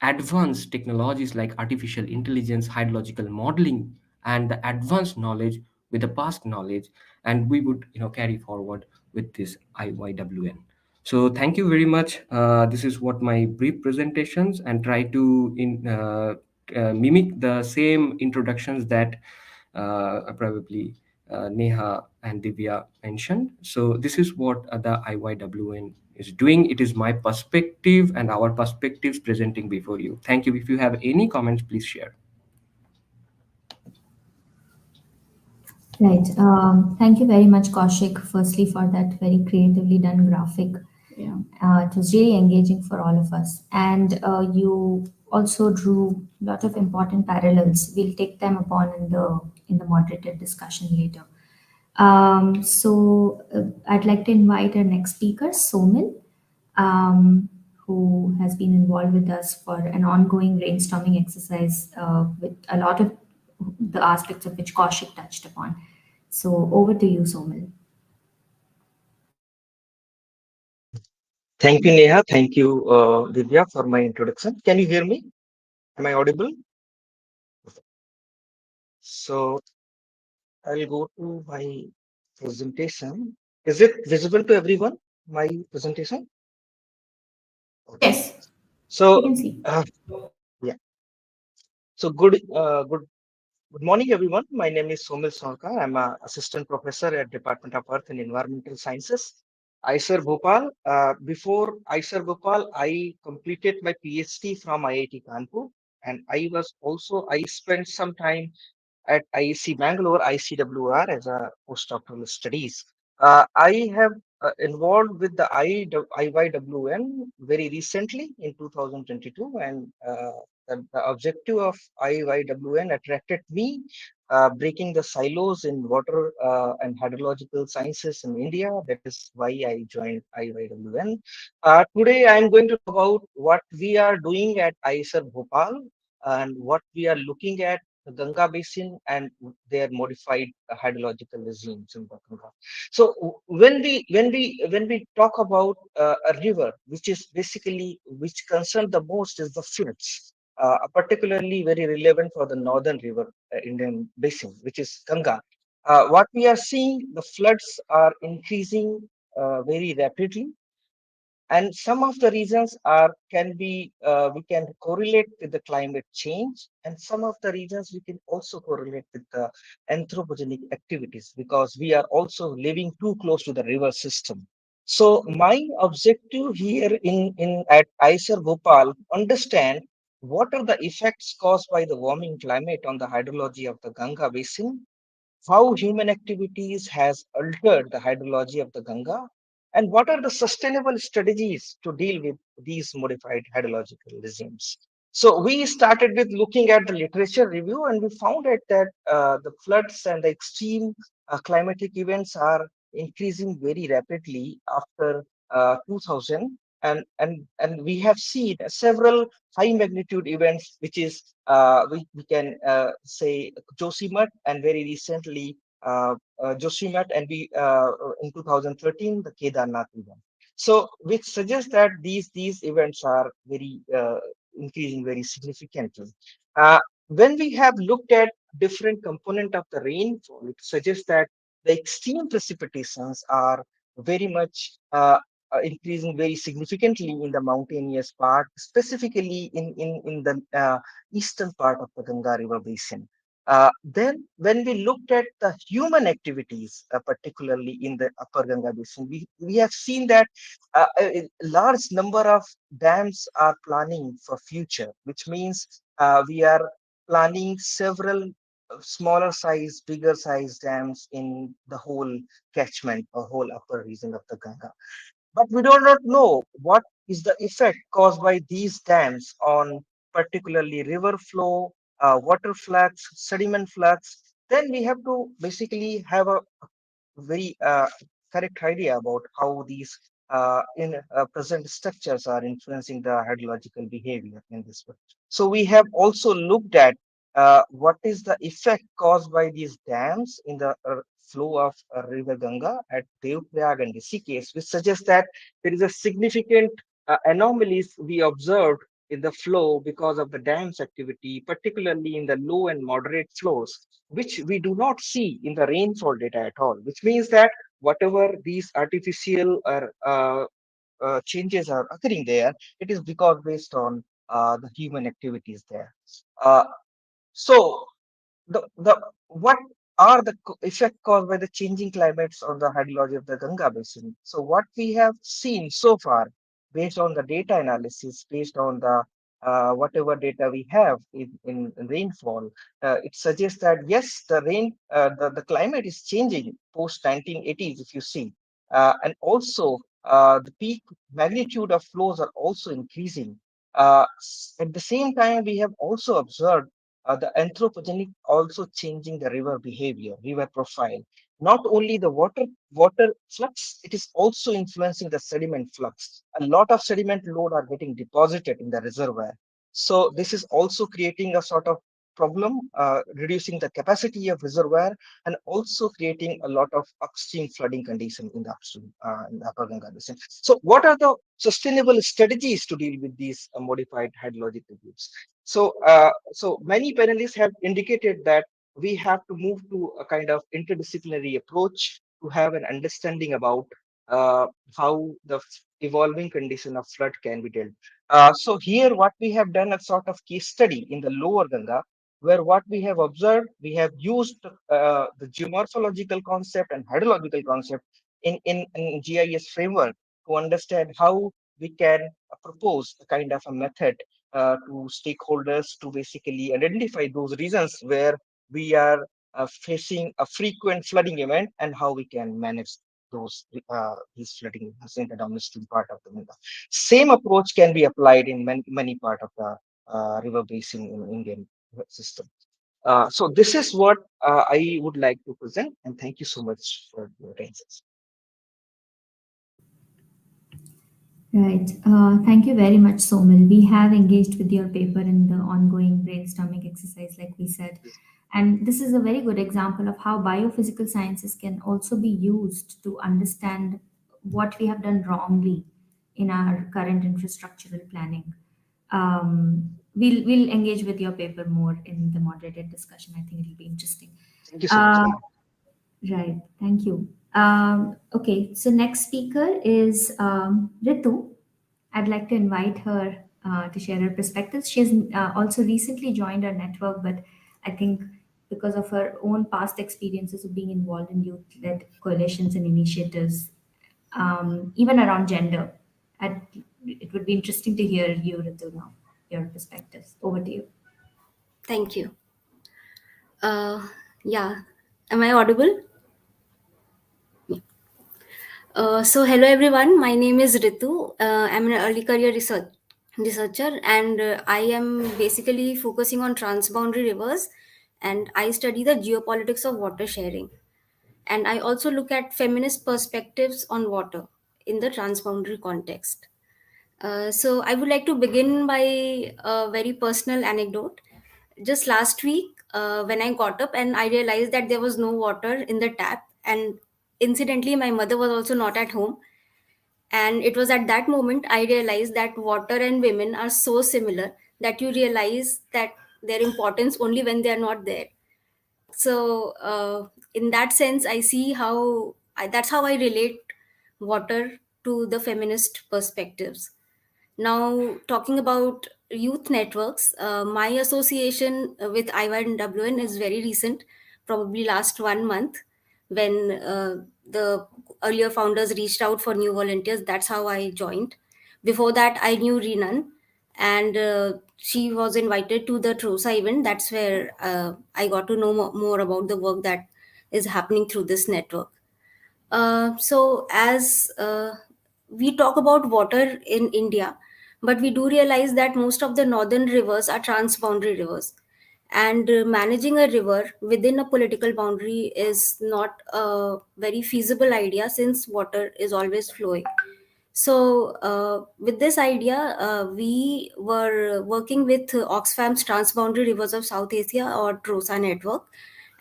advanced technologies like artificial intelligence, hydrological modeling, and the advanced knowledge with the past knowledge. And we would, carry forward with this IYWN. So thank you very much. This is what my brief presentations, and try to mimic the same introductions that probably Neha and Divya mentioned. So this is what the IYWN is doing. It is my perspective and our perspectives presenting before you. Thank you. If you have any comments, please share. Right. Thank you very much, Kaushik, firstly, for that very creatively done graphic. Yeah. It was really engaging for all of us. And you also drew a lot of important parallels. We'll take them upon in the moderated discussion later. I'd like to invite our next speaker, Somil, who has been involved with us for an ongoing brainstorming exercise with a lot of the aspects of which Kaushik touched upon. So over to you, Somil. Thank you, Neha. Thank you, Divya, for my introduction. Can you hear me? Am I audible? So I'll go to my presentation. Is it visible to everyone, my presentation? Okay. Yes, we So, can see. yeah. So good morning, everyone. My name is Somil Sarkar. I'm an assistant professor at Department of Earth and Environmental Sciences, ISER Bhopal. Before ISER Bhopal, I completed my PhD from IIT Kanpur, and I spent some time at IEC Bangalore, ICWR, as a postdoctoral studies. I have involved with the IYWN very recently in 2022, and the objective of IYWN attracted me, breaking the silos in water and hydrological sciences in India. That is why I joined IYWN. Today, I am going to talk about what we are doing at ISER Bhopal and what we are looking at the Ganga basin and their modified hydrological regimes in the Ganga. So when we talk about a river, which is basically which concern the most is the floods, particularly very relevant for the northern river Indian basin, which is Ganga. What we are seeing, the floods are increasing very rapidly, And some of the reasons are can be we can correlate with the climate change, and some of the reasons we can also correlate with the anthropogenic activities because we are also living too close to the river system. So my objective here in at ISER Bhopal understand what are the effects caused by the warming climate on the hydrology of the Ganga basin, how human activities has altered the hydrology of the Ganga, and what are the sustainable strategies to deal with these modified hydrological regimes. So we started with looking at the literature review, and we found out that the floods and the extreme climatic events are increasing very rapidly after 2000, and we have seen several high magnitude events, which is we can say Josimat, and very recently Josimat, and we in 2013 the Kedarnath event. So, which suggests that these events are very increasing very significantly. Uh, when we have looked at different component of the rainfall, it suggests that the extreme precipitations are very much increasing very significantly in the mountainous part, specifically in the eastern part of the Ganga River basin. Then, when we looked at the human activities, particularly in the upper Ganga basin, we have seen that a large number of dams are planning for future, which means we are planning several smaller size, bigger size dams in the whole catchment or whole upper region of the Ganga. But we do not know what is the effect caused by these dams on particularly river flow, water flux, sediment flux. Then we have to basically have a very correct idea about how these in present structures are influencing the hydrological behavior in this way. So we have also looked at what is the effect caused by these dams in the flow of river Ganga at Devprayag and Rishikesh, which suggests that there is a significant anomalies we observed in the flow because of the dams activity, particularly in the low and moderate flows, which we do not see in the rainfall data at all, which means that whatever these artificial or changes are occurring there, it is because based on the human activities there. Uh, so the what are the effect caused by the changing climates on the hydrology of the Ganga basin? So what we have seen so far, based on the data analysis, based on the whatever data we have in rainfall, it suggests that yes, the climate is changing post 1980s. If you see, and also the peak magnitude of flows are also increasing. At the same time, we have also observed the anthropogenic also changing the river behavior, river profile. Not only the water flux, it is also influencing the sediment flux. A lot of sediment load are getting deposited in the reservoir. So this is also creating a sort of problem, reducing the capacity of reservoir and also creating a lot of upstream flooding condition in the upstream in the upper Ganga basin. So what are the sustainable strategies to deal with these modified hydrological groups? So many panelists have indicated that we have to move to a kind of interdisciplinary approach to have an understanding about uh, how the evolving condition of flood can be dealt. So here, what we have done a sort of case study in the lower Ganga, where what we have observed, we have used the geomorphological concept and hydrological concept in GIS framework to understand how we can propose a kind of a method to stakeholders to basically identify those regions where we are facing a frequent flooding event and how we can manage these flooding events in the downstream part of the Ganga. Same approach can be applied in many part of the river basin in Indian system. So this is what I would like to present, and thank you so much for your attention. Right. Thank you very much, Somil. We have engaged with your paper in the ongoing brainstorming exercise, like we said. And this is a very good example of how biophysical sciences can also be used to understand what we have done wrongly in our current infrastructural planning. We'll engage with your paper more in the moderated discussion. I think it'll be interesting. Thank you so much. Uh, right. Thank you. Okay. So next speaker is Ritu. I'd like to invite her to share her perspectives. She's also recently joined our network, but I think because of her own past experiences of being involved in youth led coalitions and initiatives, even around gender, it would be interesting to hear you, Ritu, now, your perspectives. Over to you. Thank you. Uh, yeah, am I audible? So hello everyone. My name is Ritu. I'm an early career researcher, and I am basically focusing on transboundary rivers, and I study the geopolitics of water sharing, and I also look at feminist perspectives on water in the transboundary context. So I would like to begin by a very personal anecdote. Just last week, when I got up and I realized that there was no water in the tap, and incidentally, my mother was also not at home. And it was at that moment I realized that water and women are so similar that you realize that their importance only when they are not there. So, in that sense, I see how that's how I relate water to the feminist perspectives. Now, talking about youth networks, my association with IYWN is very recent, probably last 1 month, when the earlier founders reached out for new volunteers. That's how I joined. Before that, I knew Renan, and she was invited to the Trosa event. That's where I got to know more about the work that is happening through this network. So, as we talk about water in India, but we do realize that most of the northern rivers are transboundary rivers. And managing a river within a political boundary is not a very feasible idea since water is always flowing. So, with this idea, we were working with Oxfam's Transboundary Rivers of South Asia or TROSA network,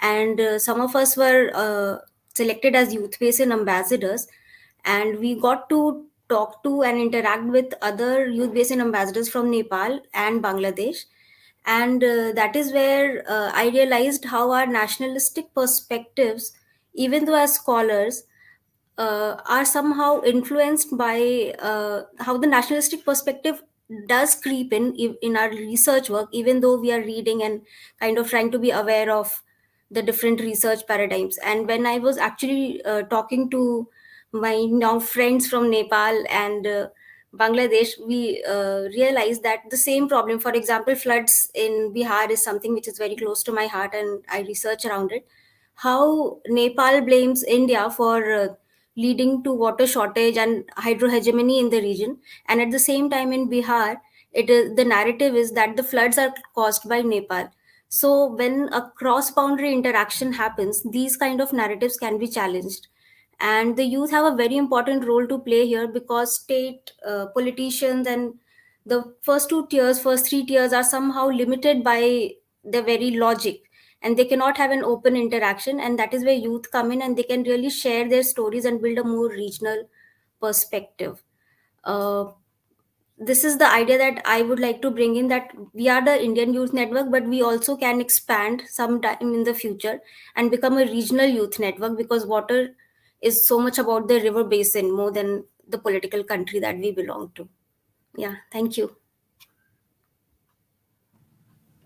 and some of us were selected as youth basin ambassadors, and we got to talk to and interact with other youth basin ambassadors from Nepal and Bangladesh. And that is where I realized how our nationalistic perspectives, even though as scholars, are somehow influenced by how the nationalistic perspective does creep in our research work, even though we are reading and kind of trying to be aware of the different research paradigms. And when I was actually talking to my now friends from Nepal and Bangladesh, we realized that the same problem, for example, floods in Bihar, is something which is very close to my heart, and I research around it. How Nepal blames India for leading to water shortage and hydro hegemony in the region, and at the same time in Bihar, it is the narrative is that the floods are caused by Nepal. So when a cross boundary interaction happens, these kind of narratives can be challenged, and the youth have a very important role to play here because state politicians and the first 3 tiers are somehow limited by the very logic, and they cannot have an open interaction, and that is where youth come in and they can really share their stories and build a more regional perspective. uh, this is the idea that I would like to bring in, that we are the Indian Youth Network, but we also can expand sometime in the future and become a regional youth network, because water is so much about the river basin more than the political country that we belong to. Yeah, thank you.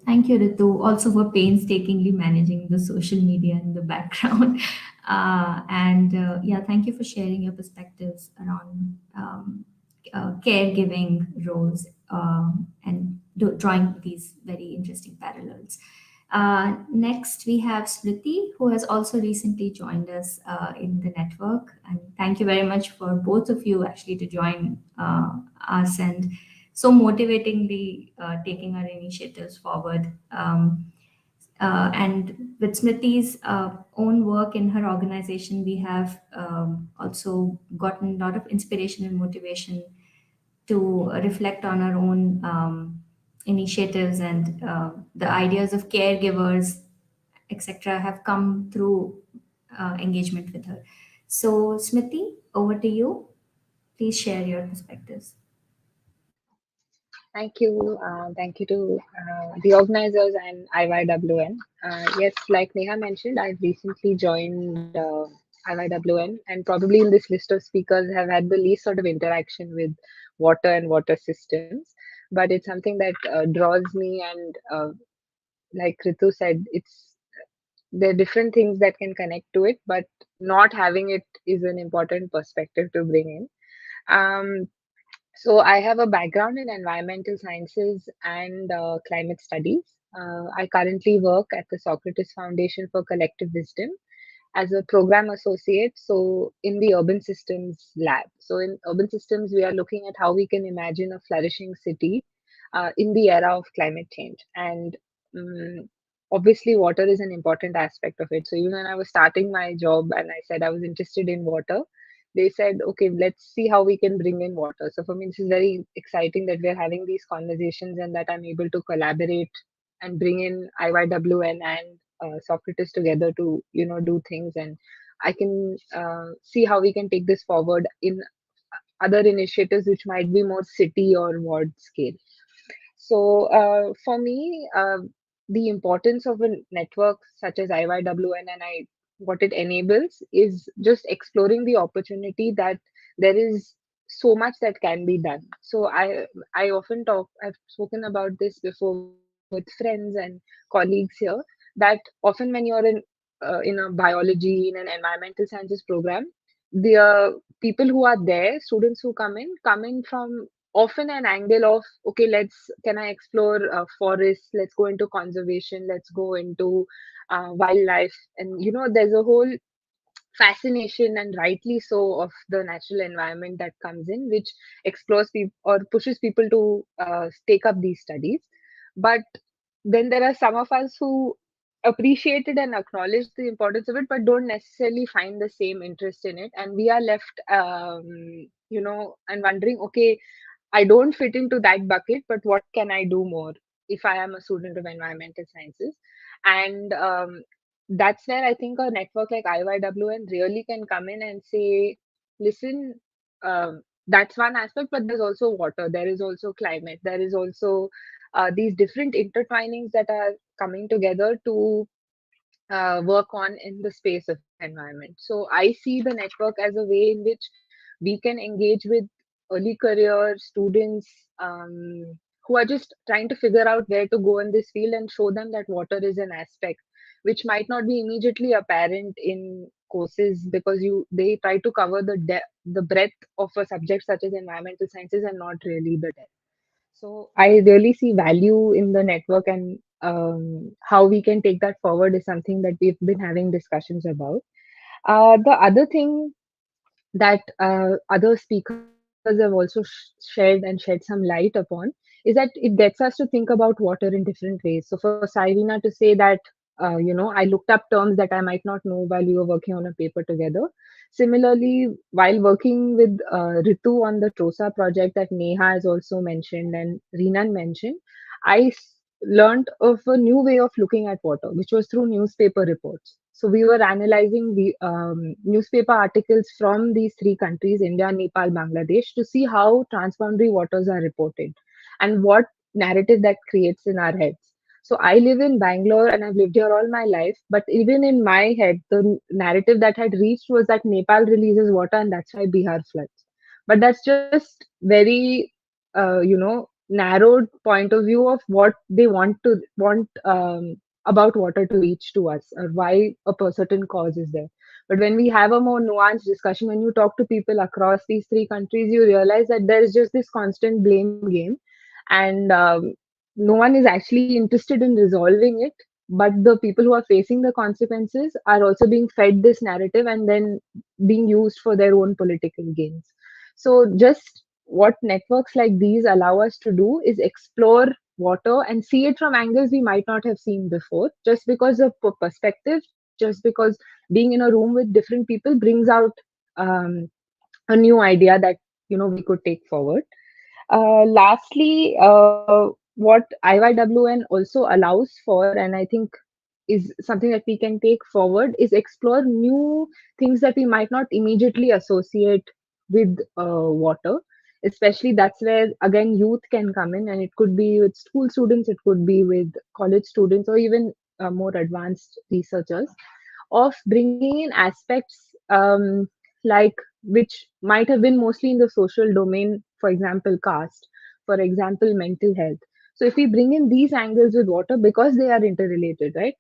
Thank you, Ritu, also for painstakingly managing the social media in the background. And yeah, thank you for sharing your perspectives around caregiving roles and drawing these very interesting parallels. Next, we have Smriti, who has also recently joined us in the network. And thank you very much for both of you actually to join us and so motivatingly taking our initiatives forward. And with Smriti's own work in her organization, we have also gotten a lot of inspiration and motivation to reflect on our own initiatives, and the ideas of caregivers, etc., have come through engagement with her. So, Smriti, over to you. Please share your perspectives. Thank you. Thank you to the organizers and IYWN. Yes, like Neha mentioned, I've recently joined IYWN, and probably in this list of speakers have had the least sort of interaction with water and water systems. But it's something that draws me, and like Ritu said, it's there are different things that can connect to it, but not having it is an important perspective to bring in. So I have a background in environmental sciences and climate studies. I currently work at the Socrates Foundation for Collective Wisdom as a program associate, so in the urban systems lab. So in urban systems, we are looking at how we can imagine a flourishing city in the era of climate change. And um, obviously water is an important aspect of it. So even when I was starting my job and I said I was interested in water, they said, okay, let's see how we can bring in water. So for me, this is very exciting that we're having these conversations and that I'm able to collaborate and bring in IYWN and Socrates together to do things, and I can see how we can take this forward in other initiatives which might be more city or ward scale. So for me, the importance of a network such as IYWN and I what it enables is just exploring the opportunity that there is so much that can be done. So I often talk. I've spoken about this before with friends and colleagues here, that often when you're in a biology, in an environmental sciences program, the people who are there, students who come in from often an angle of, okay, can I explore forests, let's go into conservation, let's go into wildlife, and there's a whole fascination, and rightly so, of the natural environment that comes in, which explores people or pushes people to take up these studies. But then there are some of us who appreciate it and acknowledge the importance of it, but don't necessarily find the same interest in it, and we are left and wondering, okay, I don't fit into that bucket, but what can I do more if I am a student of environmental sciences? And that's where I think a network like IYWN really can come in and say, listen, that's one aspect, but there's also water, there is also climate, there is also these different intertwinings that are coming together to work on in the space of environment. So I see the network as a way in which we can engage with early career students who are just trying to figure out where to go in this field, and show them that water is an aspect which might not be immediately apparent in courses, because they try to cover the breadth of a subject such as environmental sciences and not really the depth. So I really see value in the network, and how we can take that forward is something that we've been having discussions about. The other thing that other speakers have also shared and shed some light upon is that it gets us to think about water in different ways. So for Sairina to say that, I looked up terms that I might not know while we were working on a paper together. Similarly, while working with Ritu on the TROSA project that Neha has also mentioned and Rinan mentioned, I learned of a new way of looking at water, which was through newspaper reports. So we were analyzing the newspaper articles from these three countries, India, Nepal, Bangladesh, to see how transboundary waters are reported and what narrative that creates in our heads. So I live in Bangalore and I've lived here all my life, but even in my head, the narrative that had reached was that Nepal releases water and that's why Bihar floods. But that's just very, narrowed point of view of what they want about water to reach to us, or why a certain cause is there. But when we have a more nuanced discussion, when you talk to people across these three countries, you realize that there is just this constant blame game, and no one is actually interested in resolving it. But the people who are facing the consequences are also being fed this narrative and then being used for their own political gains. So just what networks like these allow us to do is explore water and see it from angles we might not have seen before, just because of perspective, just because being in a room with different people brings out um, a new idea that we could take forward. Lastly, what IYWN also allows for, and I think is something that we can take forward, is explore new things that we might not immediately associate with water. Especially that's where again youth can come in, and it could be with school students, it could be with college students, or even more advanced researchers, of bringing in aspects like which might have been mostly in the social domain, for example, caste, for example, mental health. So if we bring in these angles with water, because they are interrelated, right?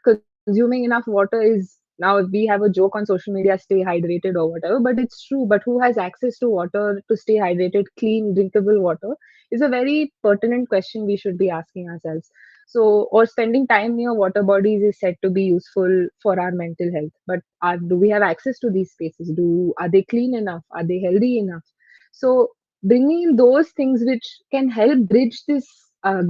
Consuming enough water is, now we have a joke on social media, stay hydrated or whatever, but it's true. But who has access to water to stay hydrated, clean, drinkable water, is a very pertinent question we should be asking ourselves. So, or spending time near water bodies is said to be useful for our mental health. But do we have access to these spaces? Are they clean enough? Are they healthy enough? So, bringing in those things which can help bridge this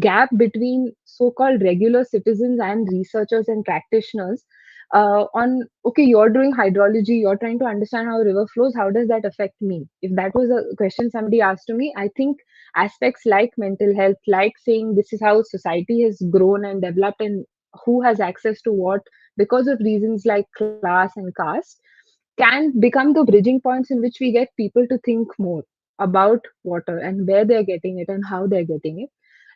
gap between so-called regular citizens and researchers and practitioners, on, okay, you're doing hydrology, you're trying to understand how a river flows, how does that affect me? If that was a question somebody asked to me, I think aspects like mental health, like saying this is how society has grown and developed and who has access to what because of reasons like class and caste, can become the bridging points in which we get people to think more about water and where they're getting it and how they're getting it.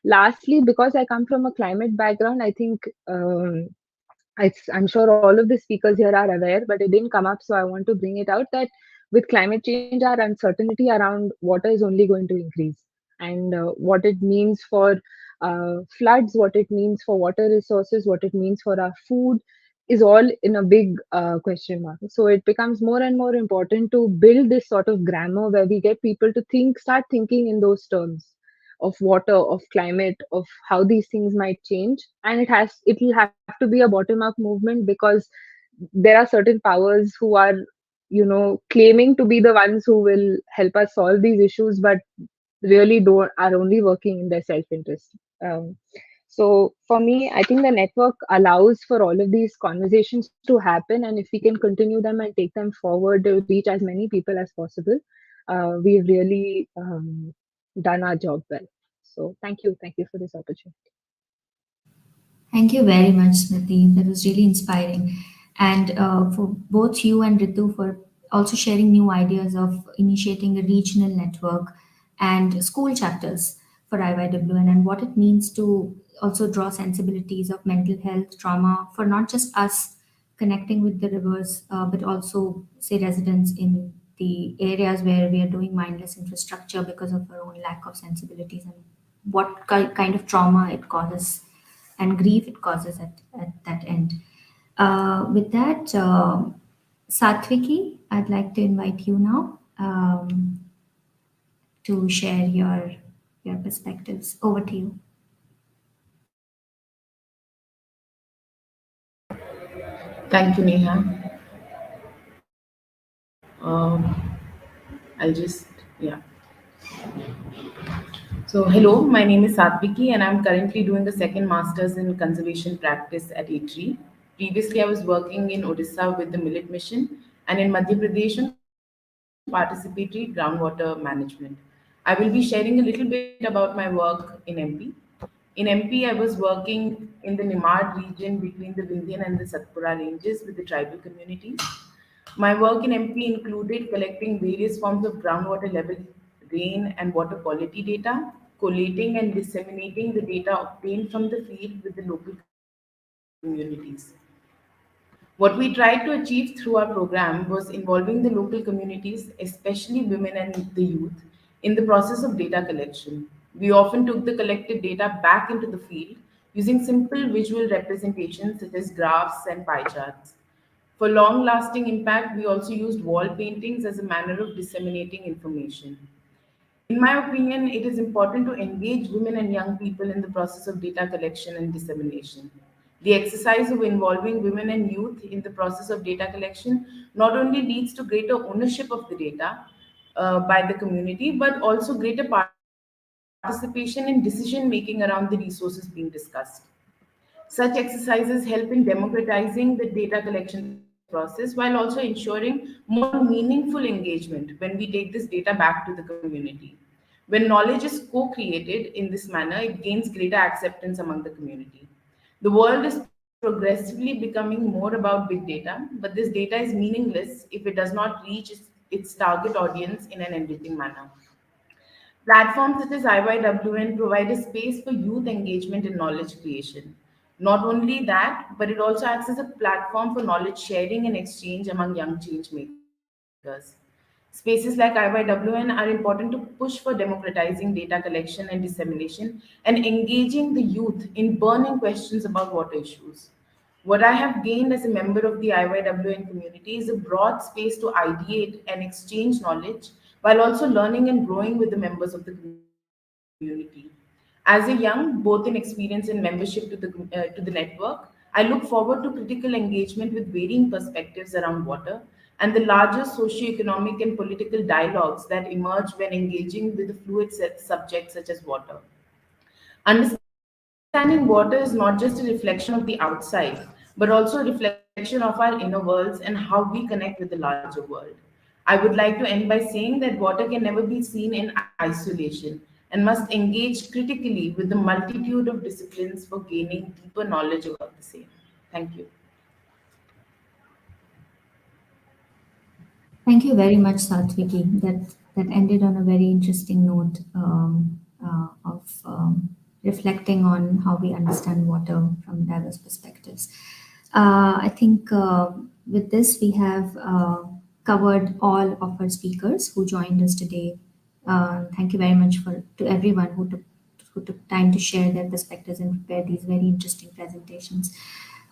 Lastly, because I come from a climate background, I think I'm sure all of the speakers here are aware, but it didn't come up, so I want to bring it out that with climate change, our uncertainty around water is only going to increase. And what it means for floods, what it means for water resources, what it means for our food is all in a big question mark. So it becomes more and more important to build this sort of grammar where we get people to start thinking in those terms of water, of climate, of how these things might change. And it will have to be a bottom up movement, because there are certain powers who are, claiming to be the ones who will help us solve these issues, but really don't are only working in their self interest. So for me, I think the network allows for all of these conversations to happen, and if we can continue them and take them forward to reach as many people as possible, we've really done our job well. So thank you for this opportunity. Thank you very much, Smriti. That was really inspiring. And for both you and Ritu for also sharing new ideas of initiating a regional network and school chapters for IYWN and what it means to also draw sensibilities of mental health, trauma for not just us connecting with the rivers, but also, say, residents in the areas where we are doing mindless infrastructure because of our own lack of sensibilities and what kind of trauma it causes and grief it causes at that end. With that, Satviki, I'd like to invite you now to share your perspectives. Over to you. Thank you, Neha. I'll just, yeah. So, hello, my name is Satviki, and I'm currently doing a second master's in conservation practice at ITRI. Previously, I was working in Odisha with the Millet Mission and in Madhya Pradesh on participatory groundwater management. I will be sharing a little bit about my work in MP. In MP, I was working in the Nimad region between the Vindhyan and the Satpura ranges with the tribal communities. My work in MP included collecting various forms of groundwater level, rain, and water quality data, collating and disseminating the data obtained from the field with the local communities. What we tried to achieve through our program was involving the local communities, especially women and the youth, in the process of data collection. We often took the collected data back into the field using simple visual representations such as graphs and pie charts. For long lasting impact, we also used wall paintings as a manner of disseminating information. In my opinion, it is important to engage women and young people in the process of data collection and dissemination. The exercise of involving women and youth in the process of data collection not only leads to greater ownership of the data by the community, but also greater participation in decision making around the resources being discussed. Such exercises help in democratizing the data collection process while also ensuring more meaningful engagement when we take this data back to the community. When knowledge is co created in this manner, it gains greater acceptance among the community. The world is progressively becoming more about big data, but this data is meaningless if it does not reach its target audience in an enriching manner. Platforms such as IYWN provide a space for youth engagement and knowledge creation. Not only that, but it also acts as a platform for knowledge sharing and exchange among young change makers. Spaces like IYWN are important to push for democratizing data collection and dissemination and engaging the youth in burning questions about water issues. What I have gained as a member of the IYWN community is a broad space to ideate and exchange knowledge while also learning and growing with the members of the community. As a young, both in experience and membership to the network, I look forward to critical engagement with varying perspectives around water and the larger socio-economic and political dialogues that emerge when engaging with a fluid subject such as water. Understanding water is not just a reflection of the outside, but also a reflection of our inner worlds and how we connect with the larger world. I would like to end by saying that water can never be seen in isolation and must engage critically with the multitude of disciplines for gaining deeper knowledge about the same. Thank you. Thank you very much, Satviki. That ended on a very interesting note of reflecting on how we understand water from diverse perspectives. I think with this we have covered all of our speakers who joined us today. Thank you very much for to everyone who took time to share their perspectives and prepare these very interesting presentations.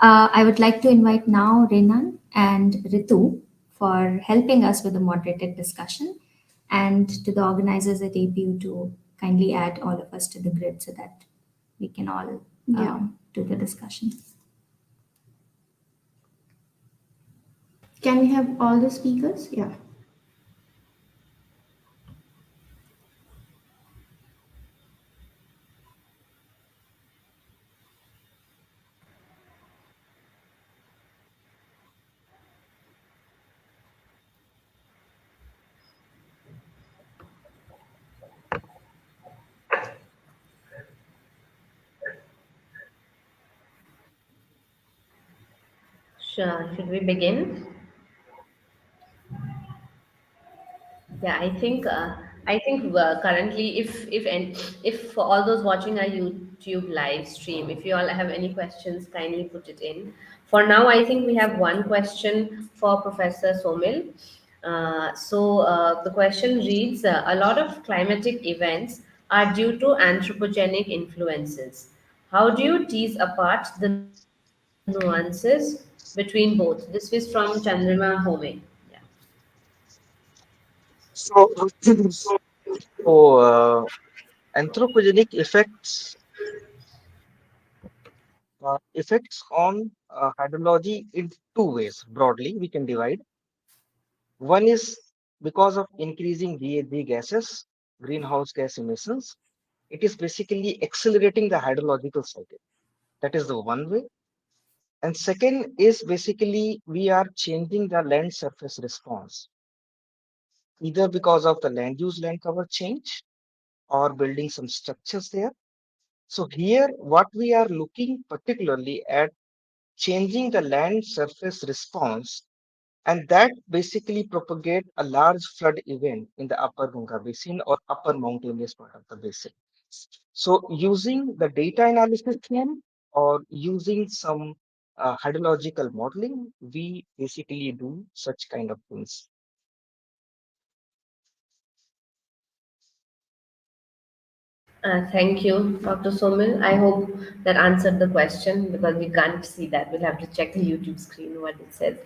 I would like to invite now Renan and Ritu for helping us with the moderated discussion, and to the organizers at APU to kindly add all of us to the grid so that we can all Yeah. do the discussion. Can we have all the speakers? Yeah. Sure. Should we begin? Yeah, I think currently, if for all those watching our YouTube live stream, if you all have any questions, kindly put it in. For now, I think we have one question for Professor Somil. The question reads: A lot of climatic events are due to anthropogenic influences. How do you tease apart the nuances between both? This is from Chandrima Home. Yeah. So, so anthropogenic effects on hydrology in two ways. Broadly, we can divide. One is because of increasing GHG gases, greenhouse gas emissions. It is basically accelerating the hydrological cycle. That is the one way. And second is basically we are changing the land surface response, either because of the land cover change or building some structures there. So here, what we are looking particularly at changing the land surface response, and that basically propagate a large flood event in the upper Ganga basin or upper mountainous part of the basin. So using the data analysis team or using some hydrological modeling, we basically do such kind of things. Thank you, Dr. Somil. I hope that answered the question because we can't see that. We'll have to check the YouTube screen what it says.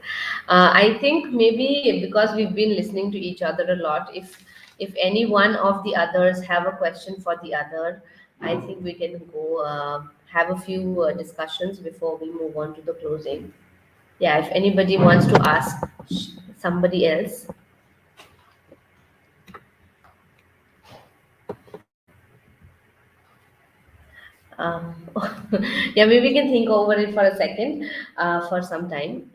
I think maybe because we've been listening to each other a lot, if any one of the others have a question for the other, I think we can go have a few discussions before we move on to the closing. Yeah, if anybody wants to ask somebody else. Um, yeah, maybe we can think over it for a second, for some time.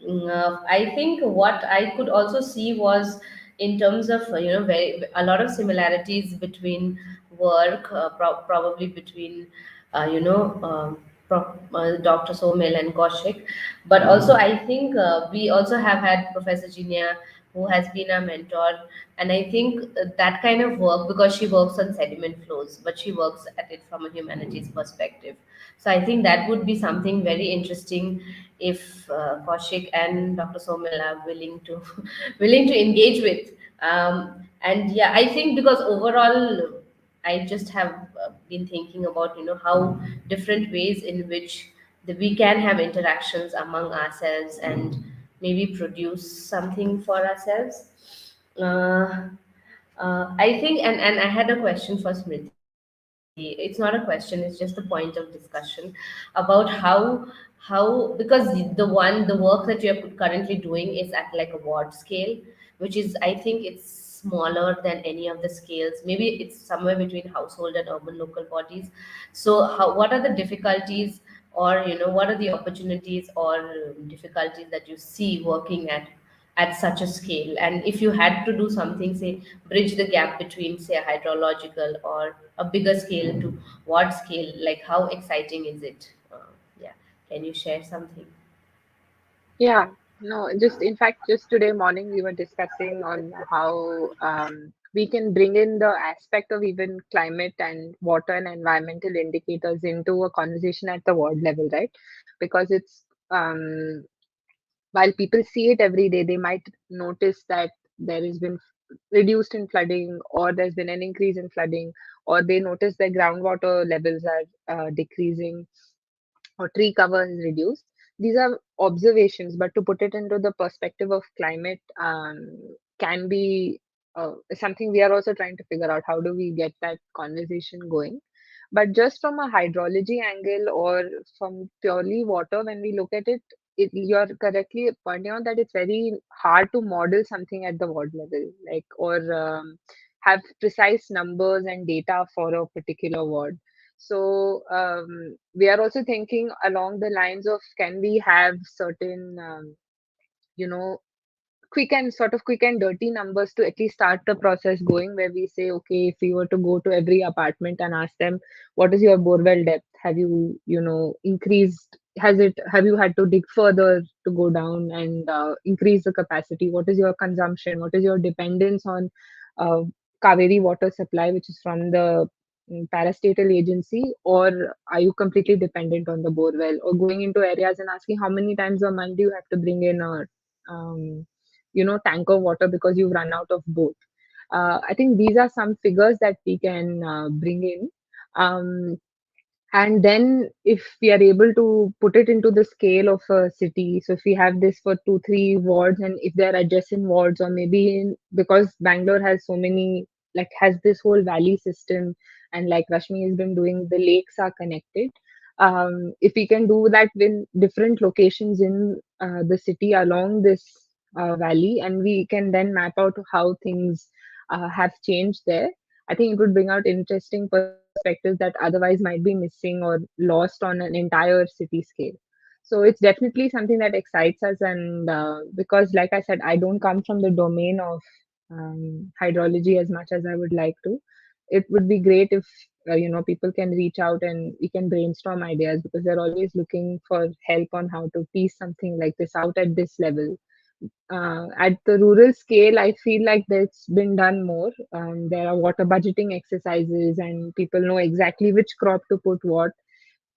I think what I could also see was in terms of very a lot of similarities between work, probably between Dr. Somil and Kaushik, but also I think we also have had Professor Jinia who has been a mentor. And I think that kind of work, because she works on sediment flows, but she works at it from a humanities perspective. So I think that would be something very interesting if Kaushik and Dr. Somil are willing to willing to engage with. And yeah, I think because overall, I just have been thinking about, how different ways in which we can have interactions among ourselves and maybe produce something for ourselves. Uh, I think, and I had a question for Smriti. It's not a question; it's just a point of discussion about how because the work that you're currently doing is at like a ward scale, which is, I think, it's smaller than any of the scales. Maybe it's somewhere between household and urban local bodies. So, what are the difficulties, or what are the opportunities or difficulties that you see working at such a scale? And if you had to do something, say, bridge the gap between, say, a hydrological or a bigger scale to what scale, like how exciting is it? Yeah, can you share something? Yeah, no, just in fact, just today morning we were discussing on how we can bring in the aspect of even climate and water and environmental indicators into a conversation at the ward level, right? Because it's while people see it every day, they might notice that there has been reduced in flooding, or there's been an increase in flooding, or they notice that groundwater levels are decreasing, or tree cover is reduced. These are observations, but to put it into the perspective of climate can be something we are also trying to figure out. How do we get that conversation going? But just from a hydrology angle or from purely water, when we look at it, you're correctly pointing out that it's very hard to model something at the ward level, like, or have precise numbers and data for a particular ward. So we are also thinking along the lines of, can we have certain, you know, quick and dirty numbers to at least start the process going, where we say, okay, if we were to go to every apartment and ask them, what is your borewell depth? Have you, increased? Have you had to dig further to go down and increase the capacity? What is your consumption? What is your dependence on uh, Kaveri water supply, which is from the parastatal agency, or are you completely dependent on the borewell? Or going into areas and asking how many times a month do you have to bring in a um, tanker water because you've run out of both. I think these are some figures that we can bring in. And then if we are able to put it into the scale of a city, so if we have this for 2 3 wards, and if they're adjacent wards, or maybe because Bangalore has so many, like, has this whole valley system, and like Rashmi has been doing, the lakes are connected. If we can do that in different locations in the city along this valley, and we can then map out how things have changed there, I think it would bring out interesting perspectives that otherwise might be missing or lost on an entire city scale. So it's definitely something that excites us, and because, like I said, I don't come from the domain of hydrology as much as I would like to. It would be great if people can reach out and we can brainstorm ideas, because they're always looking for help on how to piece something like this out at this level. At the rural scale, I feel like that's been done more. There are water budgeting exercises, and people know exactly which crop to put what.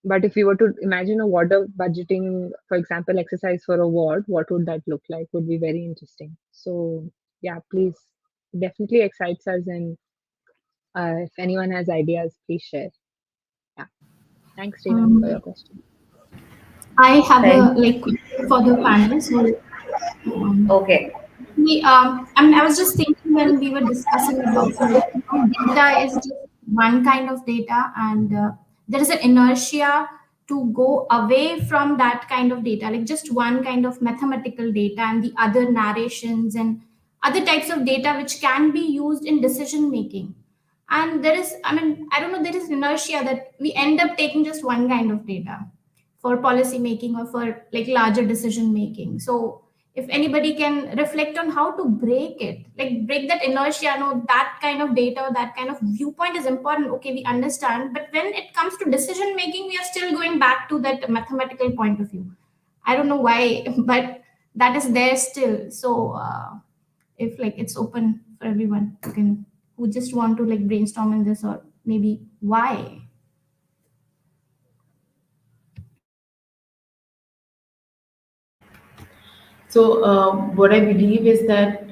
But if you were to imagine a water budgeting, for example, exercise for a ward, what would that look like? Would be very interesting. So, yeah, please, definitely excites us. And if anyone has ideas, please share. Yeah. Thanks, Stephen, for your Um, question. I have a Thank like question for the panel. So um, Okay. I was just thinking when we were discussing about data is just one kind of data, and there is an inertia to go away from that kind of data, like just one kind of mathematical data and the other narrations and other types of data which can be used in decision making. And there is, I mean, I don't know, there is inertia that we end up taking just one kind of data for policy making or for like larger decision making. So if anybody can reflect on how to break it, like break that inertia, no, that kind of data or that kind of viewpoint is important, okay, we understand, but when it comes to decision making, we are still going back to that mathematical point of view. I don't know why but that is there still. So if like it's open for everyone who can, who just want to like brainstorm in this, or maybe why. So, what I believe is that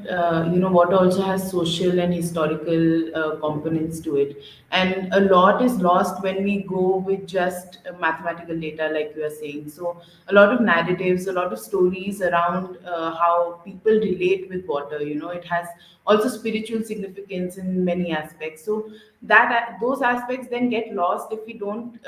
water also has social and historical components to it, and a lot is lost when we go with just mathematical data, like you are saying. So, a lot of narratives, a lot of stories around how people relate with water. It has also spiritual significance in many aspects. So, that those aspects then get lost if we don't,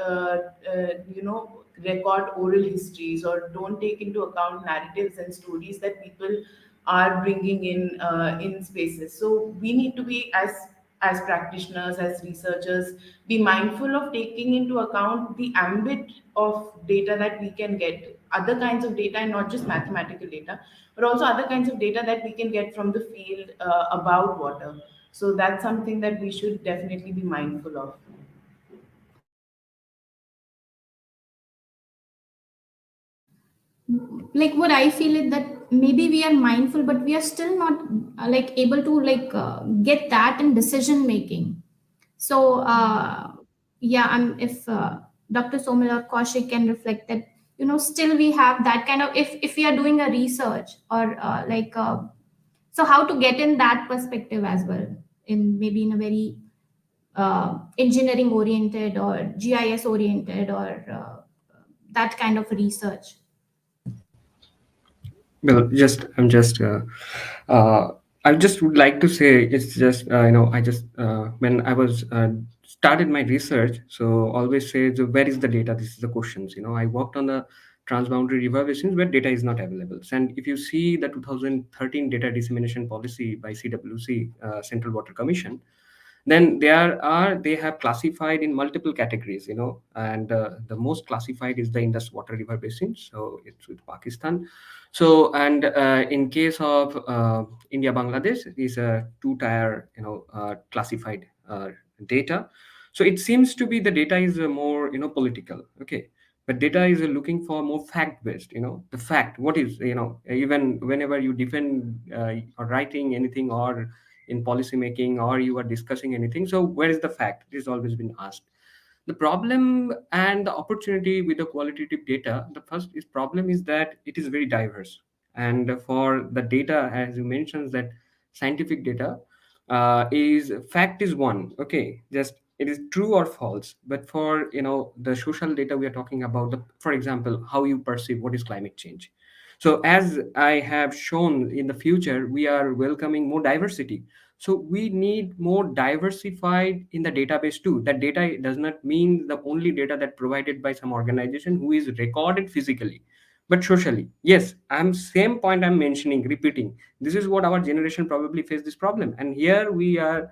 record oral histories or don't take into account narratives and stories that people are bringing in spaces. So we need to be, as practitioners, as researchers, be mindful of taking into account the ambit of data that we can get, other kinds of data, and not just mathematical data, but also other kinds of data that we can get from the field about water. So that's something that we should definitely be mindful of. Like what I feel is that maybe we are mindful, but we are still not like able to like get that in decision making. So yeah, if Dr. Somil or Kaushik can reflect that, still we have that kind of, if we are doing a research or so how to get in that perspective as well, in maybe in a very engineering oriented or GIS oriented or that kind of research. Well, uh, I just would like to say it's just I just when I was started my research, so always say, so where is the data? This is the questions. I worked on the transboundary river basins where data is not available. And if you see the 2013 data dissemination policy by CWC, Central Water Commission, then they have classified in multiple categories, and the most classified is the Indus water river basin, so it's with Pakistan. So, and in case of India Bangladesh is a two tier classified data. So it seems to be the data is more political, okay, but data is looking for more fact based, the fact, what is, even whenever you defend or writing anything, or in policy making, or you are discussing anything, so where is the fact? It has always been asked. The problem and the opportunity with the qualitative data, the first is problem is that it is very diverse. And for the data, as you mentioned, that scientific data is fact is one, okay, just it is true or false. But for the social data, we are talking about the, for example, how you perceive what is climate change. So as I have shown, in the future we are welcoming more diversity, so we need more diversified in the database too. That data does not mean the only data that provided by some organization who is recorded physically, but socially. Yes, I'm same point I'm mentioning, repeating. This is what our generation probably face this problem, and here we are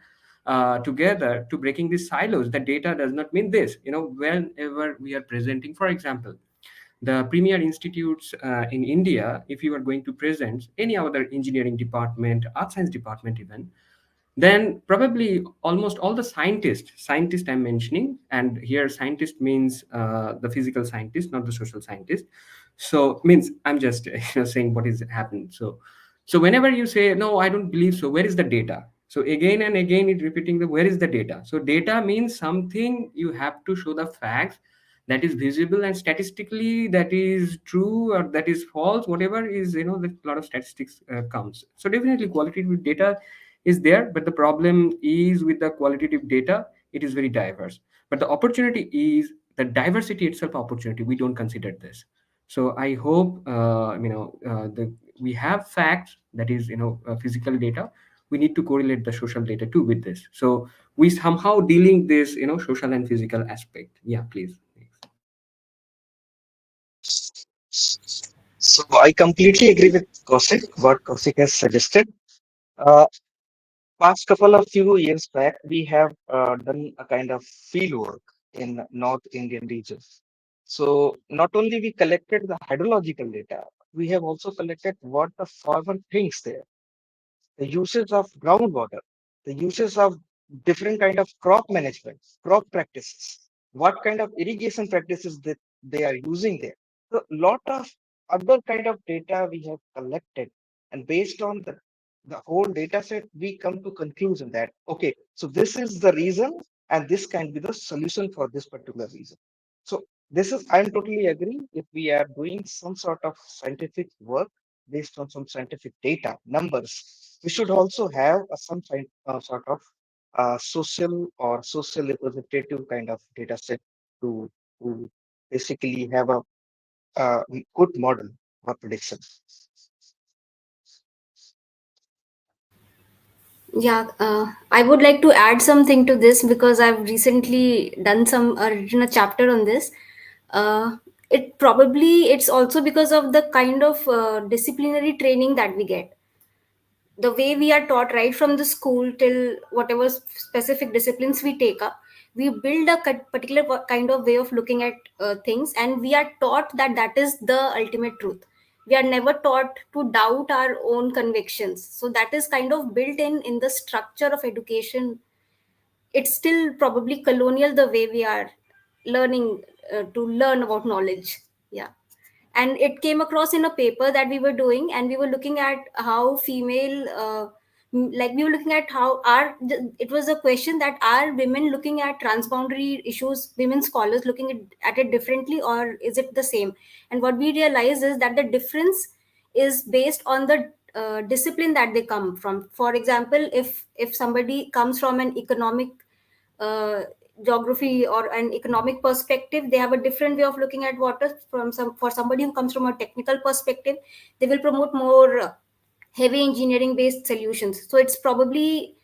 together to breaking these silos. That data does not mean this. Whenever we are presenting, for example, the premier institutes in India, if you are going to present any other engineering department, art science department even, then probably almost all the scientists I'm mentioning, and here scientist means the physical scientist, not the social scientist. So means I'm just saying what is happening. So whenever you say no, I don't believe so, where is the data? So again and again it repeating the where is the data. So data means something, you have to show the facts that is visible and statistically that is true or that is false, whatever is, that a lot of statistics comes. So definitely qualitative data is there, but the problem is with the qualitative data, it is very diverse. But the opportunity is the diversity itself opportunity, we don't consider this. So I hope we have facts, that is physical data, we need to correlate the social data too with this, so we somehow dealing this social and physical aspect. Yeah, please. So I completely agree with Kaushik, what Kaushik has suggested. Uh, Past couple of few years back, we have done a kind of field work in North Indian region. So not only we collected the hydrological data, we have also collected what the farmer thinks there, the uses of groundwater, the uses of different kind of crop management, crop practices, what kind of irrigation practices that they are using there. So lot of other kind of data we have collected, and based on the the whole data set, we come to conclusion that, okay, so this is the reason and this can be the solution for this particular reason. So this is, I'm totally agree, if we are doing some sort of scientific work based on some scientific data, numbers, we should also have sort of social or social representative kind of data set to, to basically have a good model for prediction. Yeah, I would like to add something to this because I've recently done some written a chapter on this. Uh, it's also because of the kind of disciplinary training that we get, the way we are taught right from the school till whatever specific disciplines we take up. We build a particular kind of way of looking at things, and we are taught that that is the ultimate truth. We are never taught to doubt our own convictions, so that is kind of built in the structure of education. It's still probably colonial the way we are learning to learn about knowledge. Yeah. And it came across in a paper that we were doing, and we were looking at how female like we were looking at how it was a question that are women looking at transboundary issues, women scholars looking at it differently, or is it the same? And what we realized is that the difference is based on the discipline that they come from. For example, if somebody comes from an economic uh, geography or an economic perspective, they have a different way of looking at water. For somebody who comes from a technical perspective, they will promote more heavy engineering based solutions. So it's probably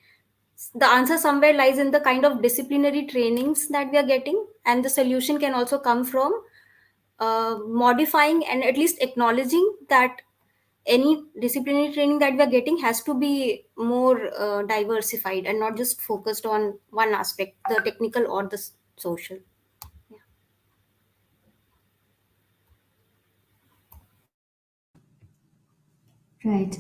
the answer somewhere lies in the kind of disciplinary trainings that we are getting, and the solution can also come from modifying and at least acknowledging that any disciplinary training that we are getting has to be more diversified and not just focused on one aspect, the technical or the social. Right.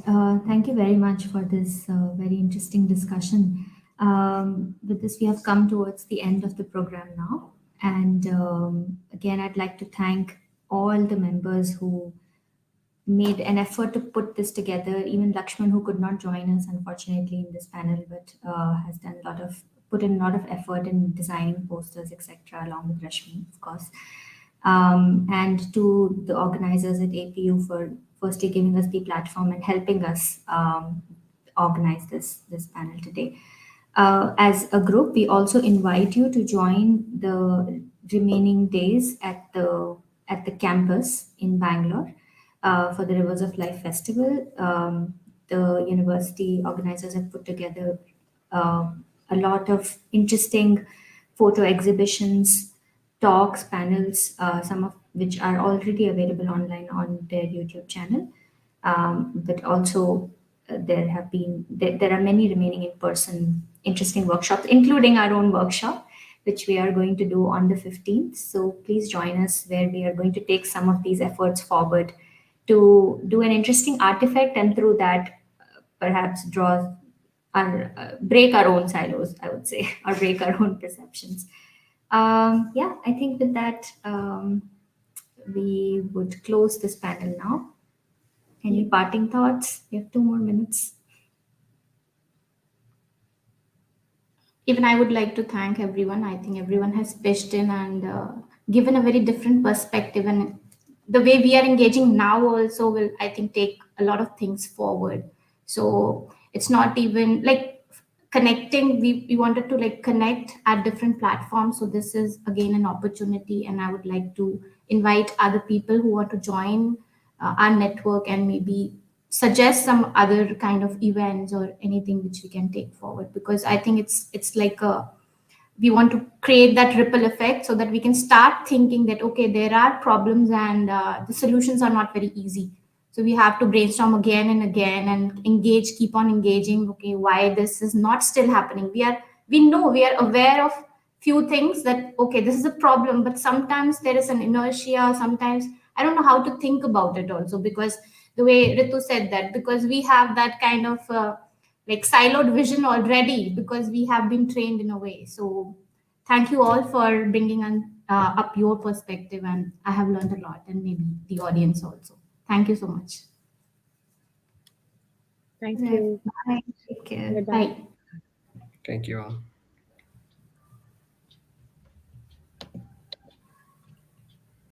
Thank you very much for this very interesting discussion. With this, we have come towards the end of the program now. And again, I'd like to thank all the members who made an effort to put this together. Even Lakshman, who could not join us, unfortunately, in this panel, but has done put in a lot of effort in designing posters, etc., along with Rashmi, of course. And to the organizers at APU for firstly giving us the platform and helping us organize this panel today. As a group, we also invite you to join the remaining days at the campus in Bangalore for the Rivers of Life Festival. The university organizers have put together uh, a lot of interesting photo exhibitions, talks, panels, some of which are already available online on their YouTube channel. But also there are many remaining in-person interesting workshops, including our own workshop, which we are going to do on the 15th. So please join us, where we are going to take some of these efforts forward to do an interesting artifact, and through that perhaps break our own silos, I would say, or break our own perceptions. Yeah, I think with that, we would close this panel now. Any parting thoughts? We have 2 more minutes. Even I would like to thank everyone. I think everyone has pitched in and given a very different perspective, and the way we are engaging now also will, I think, take a lot of things forward. So it's not even like connecting. We wanted to like connect at different platforms. So this is again an opportunity, and I would like to invite other people who want to join our network and maybe suggest some other kind of events or anything which we can take forward, because I think it's like a, we want to create that ripple effect so that we can start thinking that okay, there are problems and the solutions are not very easy. So we have to brainstorm again and again and engage, keep on engaging. Okay, why this is not still happening? We know, we are aware of few things that okay, this is a problem, but sometimes there is an inertia. Sometimes I don't know how to think about it also, because the way Ritu said that, because we have that kind of like siloed vision already, because we have been trained in a way. So thank you all for bringing up your perspective, and I have learned a lot, and maybe the audience also. Thank you so much. Thank Yeah. you. Bye. Take care. Goodbye. Bye. Thank you all.